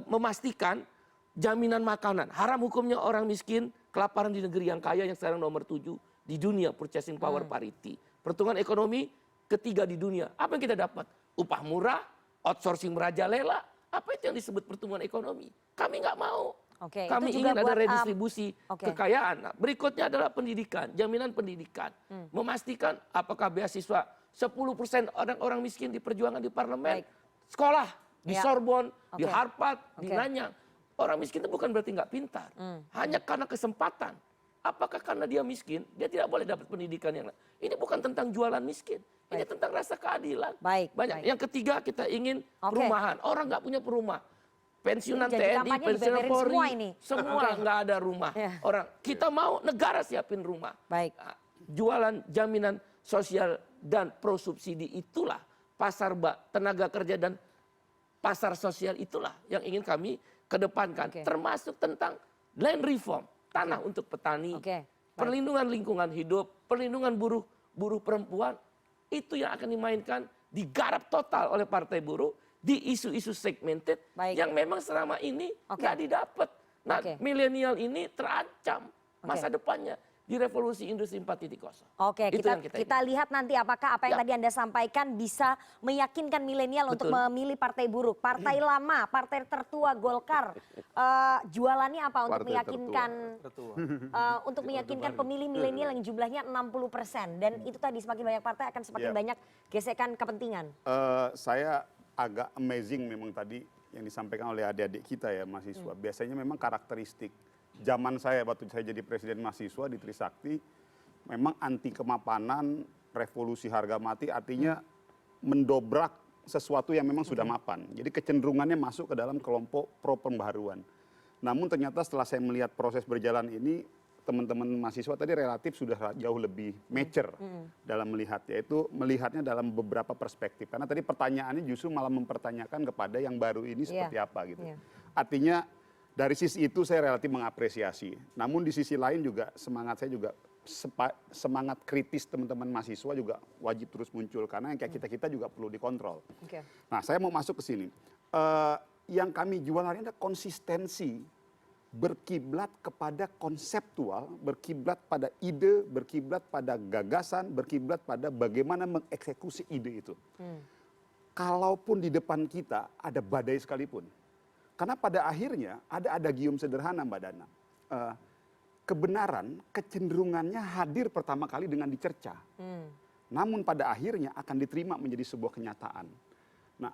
memastikan jaminan makanan. Haram hukumnya orang miskin, kelaparan di negeri yang kaya yang sekarang nomor 7 di dunia purchasing power parity. Pertumbuhan ekonomi ketiga di dunia. Apa yang kita dapat? Upah murah, outsourcing merajalela. Apa itu yang disebut pertumbuhan ekonomi? Kami nggak mau. Kami ingin ada redistribusi kekayaan. Nah, berikutnya adalah pendidikan, jaminan pendidikan. Memastikan apakah beasiswa 10% orang-orang miskin di perjuangan di parlemen, sekolah di Sorbonne, di Harvard, di Nanyang. Orang miskin itu bukan berarti nggak pintar. Hanya karena kesempatan. Apakah karena dia miskin, dia tidak boleh dapat pendidikan yang lain. Ini bukan tentang jualan miskin. Ini tentang rasa keadilan. Banyak. Yang ketiga kita ingin perumahan. Orang nggak punya rumah. Pensiunan TNI, pensiunan Polri, semua nggak ada rumah. Orang kita mau negara siapin rumah. Jualan jaminan sosial dan pro subsidi itulah pasar tenaga kerja dan pasar sosial itulah yang ingin kami kedepankan. Termasuk tentang land reform, tanah untuk petani, perlindungan lingkungan hidup, perlindungan buruh perempuan. Itu yang akan dimainkan, digarap total oleh Partai Buruh di isu-isu segmented yang memang selama ini nggak didapat. Nah, milenial ini terancam masa depannya di revolusi industri 4.0. Kita lihat nanti apakah apa yang tadi Anda sampaikan bisa meyakinkan milenial untuk memilih Partai Buruh. Partai lama, partai tertua Golkar, jualannya apa untuk meyakinkan pemilih milenial yang jumlahnya 60%. Dan itu tadi semakin banyak partai akan semakin banyak gesekan kepentingan. Saya agak amazing memang tadi yang disampaikan oleh adik-adik kita ya mahasiswa. Biasanya memang karakteristik. Zaman saya waktu saya jadi presiden mahasiswa di Trisakti, memang anti kemapanan, revolusi harga mati, artinya mendobrak sesuatu yang memang sudah mapan. Jadi kecenderungannya masuk ke dalam kelompok pro pembaharuan. Namun ternyata setelah saya melihat proses berjalan ini, teman-teman mahasiswa tadi relatif sudah jauh lebih mature dalam melihat, yaitu melihatnya dalam beberapa perspektif. Karena tadi pertanyaannya justru malah mempertanyakan kepada yang baru ini seperti apa gitu. Artinya dari sisi itu saya relatif mengapresiasi. Namun di sisi lain juga semangat saya juga semangat kritis teman-teman mahasiswa juga wajib terus muncul karena yang kayak kita juga perlu dikontrol. Nah, saya mau masuk ke sini. Yang kami jual hari ini adalah konsistensi, berkiblat kepada konseptual, berkiblat pada ide, berkiblat pada gagasan, berkiblat pada bagaimana mengeksekusi ide itu. Kalaupun di depan kita ada badai sekalipun. Karena pada akhirnya ada adagium sederhana Mbak Dana. Kebenaran kecenderungannya hadir pertama kali dengan dicerca. Namun pada akhirnya akan diterima menjadi sebuah kenyataan. Nah,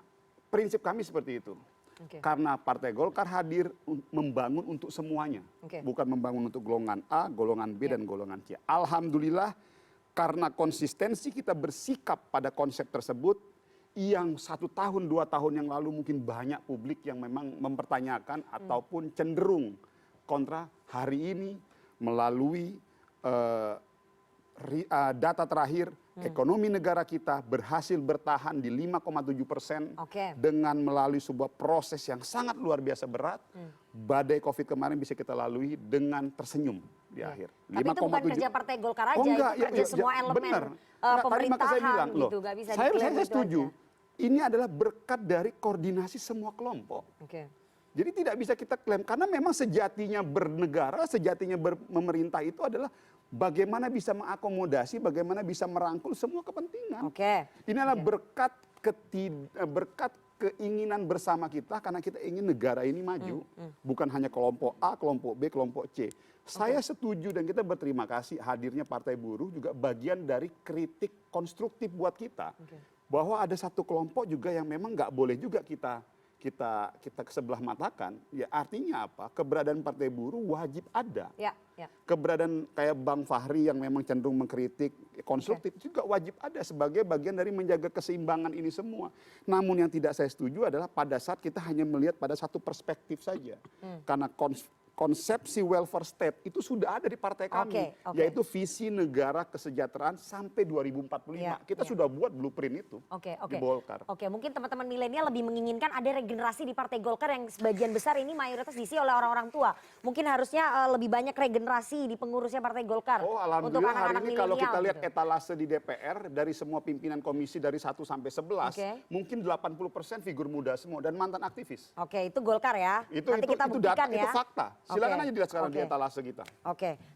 prinsip kami seperti itu. Karena Partai Golkar hadir membangun untuk semuanya. Bukan membangun untuk golongan A, golongan B, dan golongan C. Alhamdulillah karena konsistensi kita bersikap pada konsep tersebut, yang 1 tahun, 2 tahun yang lalu mungkin banyak publik yang memang mempertanyakan ataupun cenderung kontra, hari ini melalui data terakhir, ekonomi negara kita berhasil bertahan di 5,7% dengan melalui sebuah proses yang sangat luar biasa berat. Badai Covid kemarin bisa kita lalui dengan tersenyum di akhir. Tapi itu bukan kerja Partai Golkar aja, itu kerja semua elemen pemerintahan gitu. Gak bisa saya setuju. Ini adalah berkat dari koordinasi semua kelompok. Jadi tidak bisa kita klaim, karena memang sejatinya bernegara, sejatinya memerintah itu adalah bagaimana bisa mengakomodasi, bagaimana bisa merangkul semua kepentingan. Ini adalah berkat keinginan bersama kita, karena kita ingin negara ini maju. Bukan hanya kelompok A, kelompok B, kelompok C. Saya setuju dan kita berterima kasih hadirnya Partai Buruh juga bagian dari kritik konstruktif buat kita. Bahwa ada satu kelompok juga yang memang nggak boleh juga kita kesebelah matakan. Ya artinya apa? Keberadaan Partai Buruh wajib ada. Keberadaan kayak Bang Fahri yang memang cenderung mengkritik konstruktif juga wajib ada sebagai bagian dari menjaga keseimbangan ini semua. Namun yang tidak saya setuju adalah pada saat kita hanya melihat pada satu perspektif saja. Karena konsepsi welfare state itu sudah ada di partai kami, yaitu visi negara kesejahteraan sampai 2045. Kita sudah buat blueprint itu di Golkar. Mungkin teman-teman milenial lebih menginginkan ada regenerasi di Partai Golkar yang sebagian besar ini mayoritas diisi oleh orang-orang tua. Mungkin harusnya lebih banyak regenerasi di pengurusnya Partai Golkar. Untuk Alhamdulillah anak-anak hari ini kalau kita lihat etalase di DPR dari semua pimpinan komisi dari 1 sampai 11, mungkin 80% figur muda semua dan mantan aktivis. Itu Golkar ya. Nanti kita buktikan ya. Itu fakta. Silakan aja dilihat sekarang di etalase kita.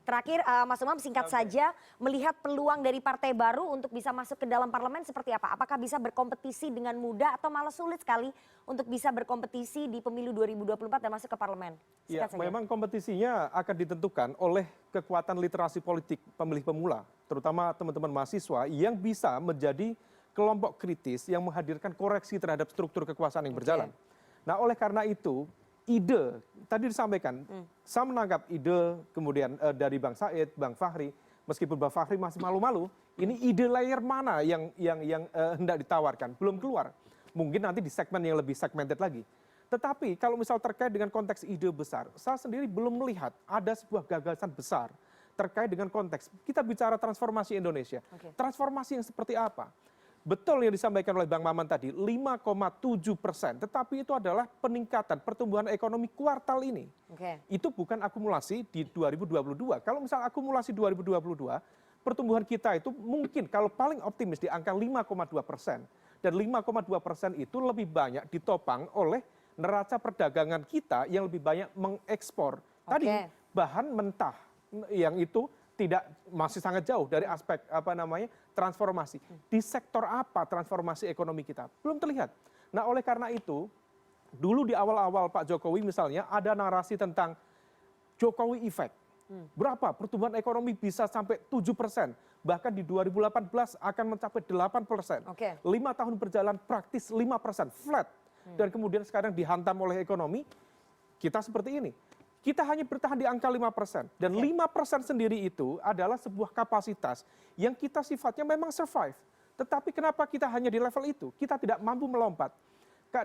Terakhir Mas Umam singkat saja, melihat peluang dari partai baru untuk bisa masuk ke dalam parlemen seperti apa? Apakah bisa berkompetisi dengan mudah atau malah sulit sekali untuk bisa berkompetisi di pemilu 2024 dan masuk ke parlemen? Ya, memang kompetisinya akan ditentukan oleh kekuatan literasi politik pemilih pemula, terutama teman-teman mahasiswa yang bisa menjadi kelompok kritis yang menghadirkan koreksi terhadap struktur kekuasaan yang berjalan. Nah, oleh karena itu, ide tadi disampaikan, saya menangkap ide kemudian dari Bang Said, Bang Fahri, meskipun Bang Fahri masih malu-malu, ini ide layer mana yang hendak ditawarkan, belum keluar. Mungkin nanti di segmen yang lebih segmented lagi. Tetapi kalau misal terkait dengan konteks ide besar, saya sendiri belum melihat ada sebuah gagasan besar terkait dengan konteks, kita bicara transformasi Indonesia. Transformasi yang seperti apa? Betul yang disampaikan oleh Bang Maman tadi, 5,7%, tetapi itu adalah peningkatan pertumbuhan ekonomi kuartal ini. Itu bukan akumulasi di 2022. Kalau misal akumulasi 2022, pertumbuhan kita itu mungkin kalau paling optimis di angka 5,2%. Dan 5,2% itu lebih banyak ditopang oleh neraca perdagangan kita yang lebih banyak mengekspor. Tadi bahan mentah yang itu tidak masih sangat jauh dari aspek transformasi. Di sektor apa transformasi ekonomi kita? Belum terlihat. Nah, oleh karena itu, dulu di awal-awal Pak Jokowi misalnya ada narasi tentang Jokowi Effect. Berapa pertumbuhan ekonomi bisa sampai 7%. Bahkan di 2018 akan mencapai 8%. 5 tahun berjalan praktis 5%, flat. Dan kemudian sekarang dihantam oleh ekonomi, kita seperti ini. Kita hanya bertahan di angka 5%. Dan 5% sendiri itu adalah sebuah kapasitas yang kita sifatnya memang survive. Tetapi kenapa kita hanya di level itu? Kita tidak mampu melompat.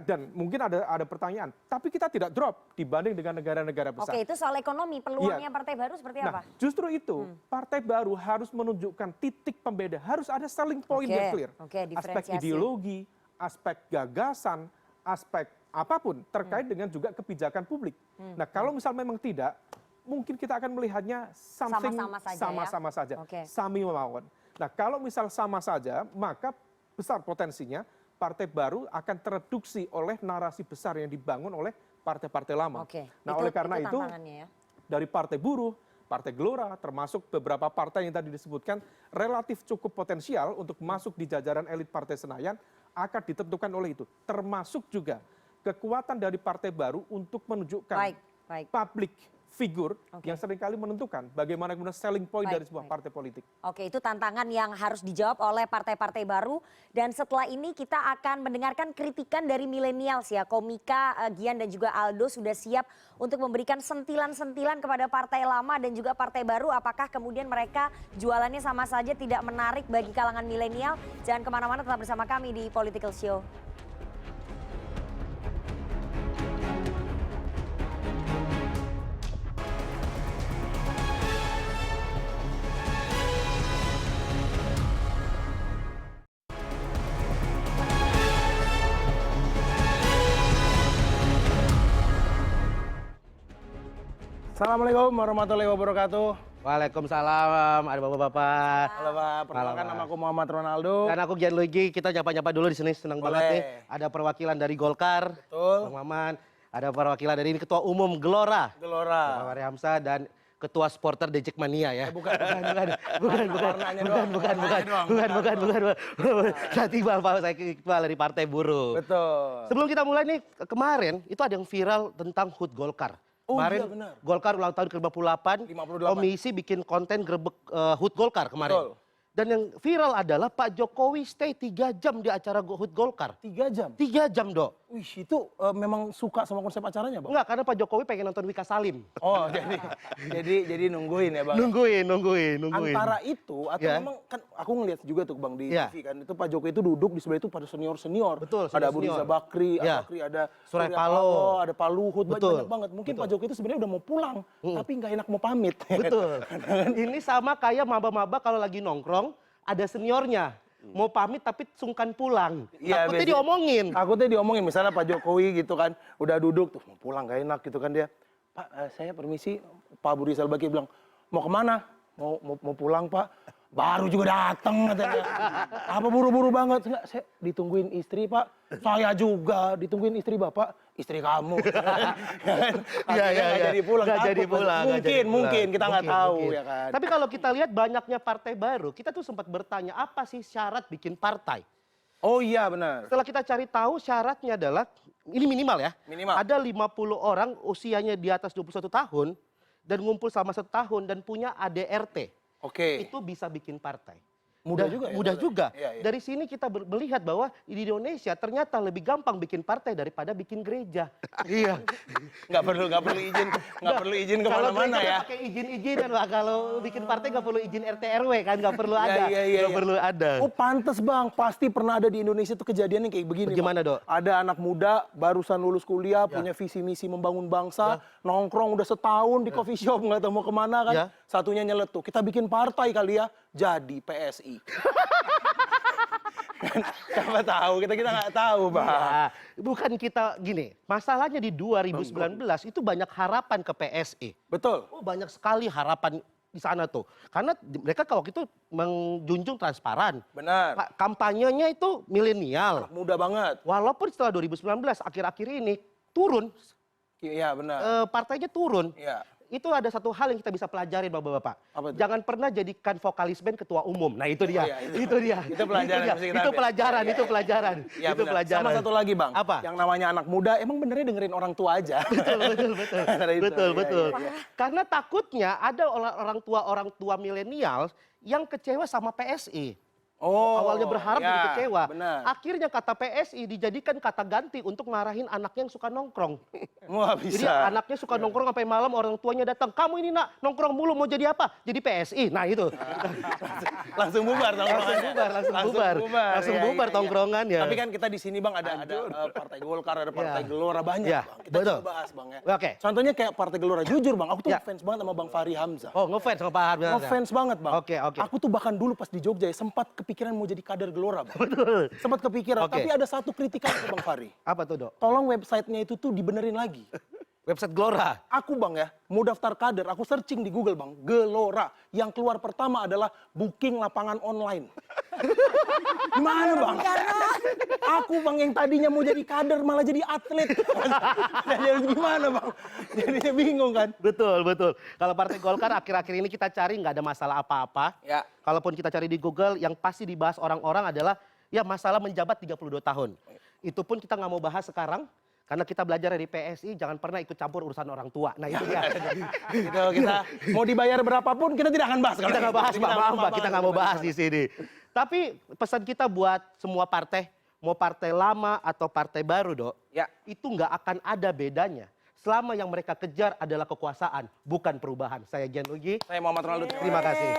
Dan mungkin ada pertanyaan, tapi kita tidak drop dibanding dengan negara-negara besar. Oke, itu soal ekonomi, peluangnya partai baru seperti apa? Justru itu, partai baru harus menunjukkan titik pembeda, harus ada selling point yang clear. Aspek ideologi, aspek gagasan, aspek apapun terkait dengan juga kebijakan publik. Nah, kalau misal memang tidak, mungkin kita akan melihatnya something sama-sama saja, sami memawan. Nah, kalau misal sama saja, maka besar potensinya partai baru akan tereduksi oleh narasi besar yang dibangun oleh partai-partai lama. Nah, oleh karena itu, dari partai buruh, partai Gelora, termasuk beberapa partai yang tadi disebutkan, relatif cukup potensial untuk masuk di jajaran elit partai Senayan, akan ditentukan oleh itu. Termasuk juga kekuatan dari partai baru untuk menunjukkan public figur yang seringkali menentukan bagaimana kemudian selling point dari sebuah partai politik. Oke, itu tantangan yang harus dijawab oleh partai-partai baru. Dan setelah ini kita akan mendengarkan kritikan dari milenials ya. Komika, Gian dan juga Aldo sudah siap untuk memberikan sentilan-sentilan kepada partai lama dan juga partai baru. Apakah kemudian mereka jualannya sama saja tidak menarik bagi kalangan milenial? Jangan kemana-mana, tetap bersama kami di Political Show. Assalamualaikum warahmatullahi wabarakatuh. Waalaikumsalam, ada bapak-bapak. Halo Pak, perkenalkan nama aku Muhammad Ronaldo. Dan aku Gian Luigi, kita nyapa-nyapa dulu di sini, senang banget nih. Ada perwakilan dari Golkar, Bang Maman. Ada perwakilan dari ini Ketua Umum Gelora, Bang Fahri Hamzah, dan Ketua Supporter The Jackmania ya. Bukan. Nanti Bapak saya kepala dari Partai Buruh. Betul. Sebelum kita mulai nih, kemarin itu ada yang viral tentang HUT Golkar. Kemarin benar. Golkar ulang tahun ke-58, komisi bikin konten grebek HUT Golkar kemarin. Dan yang viral adalah Pak Jokowi stay 3 jam di acara HUT Golkar. 3 jam? 3 jam, Dok. Wih, itu memang suka sama konsep acaranya, Bang? Enggak, karena Pak Jokowi pengen nonton Wika Salim. Oh, jadi nungguin ya, Bang? Nungguin. Antara itu, atau memang kan aku ngeliat juga tuh, Bang, di TV kan. Itu Pak Jokowi itu duduk di sebelah itu pada senior-senior. Betul, ada Abu Rizal Bakri, ada Surya Paloh, ada Pak Luhut, banyak banget. Mungkin Pak Jokowi itu sebenarnya udah mau pulang, tapi nggak enak mau pamit. Betul. Ini sama kayak maba-maba kalau lagi nongkrong, ada seniornya. Mau pamit tapi sungkan pulang. Takutnya diomongin. Takutnya diomongin. Misalnya Pak Jokowi gitu kan, udah duduk tuh mau pulang gak enak gitu kan dia. Pak, saya permisi. Pak Abu Rizal Bakri bilang, mau kemana? Mau pulang Pak. Baru juga datang katanya. Apa buru-buru banget? Enggak, saya ditungguin istri Pak. Saya juga ditungguin istri Bapak. Istri kamu. Nggak jadi pulang. Mungkin kita nggak tahu ya kan. Tapi kalau kita lihat banyaknya partai baru, kita tuh sempat bertanya apa sih syarat bikin partai? Oh iya benar. Setelah kita cari tahu syaratnya adalah, ini minimal ya. Minimal. Ada 50 orang usianya di atas 21 tahun dan ngumpul sama 1 tahun dan punya ADRT. Oke. Itu bisa bikin partai. Mudah juga ya? Mudah juga. Iya. Dari sini kita melihat bahwa di Indonesia ternyata lebih gampang bikin partai daripada bikin gereja. Iya. Nggak perlu izin kemana-mana ya. Pakai izin-izinan lah. Kalau bikin partai nggak perlu izin RT RW kan, nggak perlu ada. Nggak perlu ada. Oh pantes Bang, pasti pernah ada di Indonesia tuh kejadian yang kayak begini. Gimana Dok? Ada anak muda barusan lulus kuliah, punya visi misi membangun bangsa, nongkrong udah setahun di coffee shop nggak tahu mau kemana kan. Satunya nyeletuk, kita bikin partai kali ya, jadi PSI. Siapa tahu, kita nggak tahu Bang. Ya, bukan kita gini, masalahnya di 2019 itu banyak harapan ke PSI. Betul. Oh, banyak sekali harapan di sana tuh. Karena mereka kalau itu menjunjung transparan. Benar. Kampanyenya itu milenial. Muda banget. Walaupun setelah 2019 akhir-akhir ini turun. Iya benar. Partainya turun. Iya. Itu ada satu hal yang kita bisa pelajari Bapak-bapak. Jangan pernah jadikan vokalis band ketua umum. Nah itu dia. Itu dia. Itu pelajaran. Itu pelajaran. Ya, itu pelajaran. Sama satu lagi Bang. Apa? Yang namanya anak muda emang benernya dengerin orang tua aja. Betul. Karena takutnya ada orang tua milenial yang kecewa sama PSI. Awalnya berharap jadi ya, kecewa. benar. Akhirnya kata PSI dijadikan kata ganti untuk ngarahin anaknya yang suka nongkrong. Wah, bisa. Jadi anaknya suka nongkrong sampai malam, orang tuanya datang. Kamu ini nak nongkrong mulu mau jadi apa? Jadi PSI. Nah itu. Langsung bubar Langsung bubar tongkrongannya. Tapi kan kita di sini Bang ada Partai Golkar, ada Partai Gelora banyak Ya, Bang. Kita betul. coba bahas Bang ya. Oke. Contohnya kayak Partai Gelora, jujur Bang, aku tuh Ya. ngefans banget sama Bang Fahri Hamzah. Oh ngefans sama Pak Harbi. Ngefans banget Bang. Oke. Aku tuh bahkan dulu pas di Jogja ya, sempat kepikiran mau jadi kader Gelora Bang. Betul. Sempat kepikiran, Oke. tapi ada satu kritikan ke Bang Fahri. Apa tuh Dok? Tolong websitenya itu tuh dibenerin lagi. Website Gelora. Aku Bang ya, mau daftar kader, aku searching di Google Bang, Gelora. Yang keluar pertama adalah booking lapangan online. Gimana Bang? Aku Bang yang tadinya mau jadi kader malah jadi atlet. Jadi gimana Bang? Jadinya bingung kan? Betul. Kalau Partai Golkar akhir-akhir ini kita cari nggak ada masalah apa-apa. Ya. Kalaupun kita cari di Google, yang pasti dibahas orang-orang adalah ya masalah menjabat 32 tahun. Itu pun kita nggak mau bahas sekarang. Karena kita belajar dari PSI, jangan pernah ikut campur urusan orang tua. Nah itu dia. Gitu, kita mau dibayar berapapun kita tidak akan bahas. Kita nggak bahas, Pak. Kita nggak mau bahas di sini. Tapi pesan kita buat semua partai, mau partai lama atau partai baru, Dok, Ya. itu nggak akan ada bedanya. Selama yang mereka kejar adalah kekuasaan, bukan perubahan. Saya Gian Ugi. Saya Muhammad Ronaldo. Terima kasih.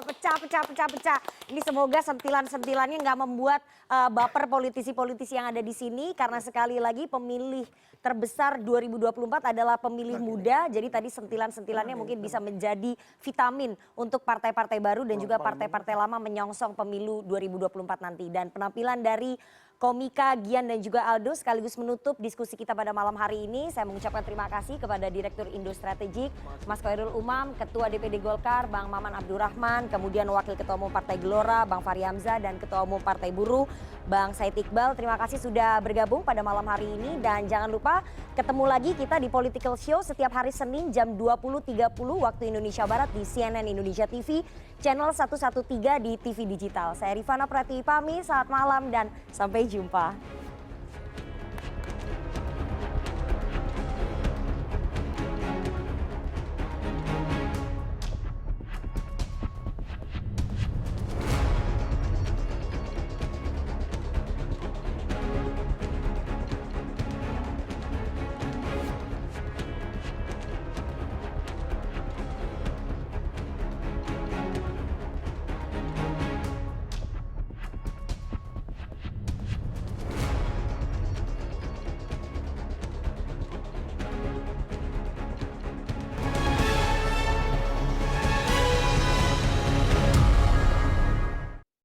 Pecah. Ini semoga sentilan-sentilannya nggak membuat baper politisi-politisi yang ada di sini. Karena sekali lagi pemilih terbesar 2024 adalah pemilih muda. Jadi tadi sentilan-sentilannya mungkin bisa menjadi vitamin untuk partai-partai baru dan juga partai-partai lama menyongsong pemilu 2024 nanti. Dan penampilan dari komika Gian dan juga Aldo sekaligus menutup diskusi kita pada malam hari ini. Saya mengucapkan terima kasih kepada Direktur Indo Strategik, Mas Khairul Umam, Ketua DPD Golkar, Bang Maman Abdurrahman, kemudian Wakil Ketua Umum Partai Gelora, Bang Fahri Hamzah, dan Ketua Umum Partai Buruh, Bang Said Iqbal. Terima kasih sudah bergabung pada malam hari ini. Dan jangan lupa ketemu lagi kita di Political Show setiap hari Senin jam 20.30 waktu Indonesia Barat di CNN Indonesia TV, channel 113 di TV Digital. Saya Rifana Pratiwi pamit, selamat malam dan sampai jumpa.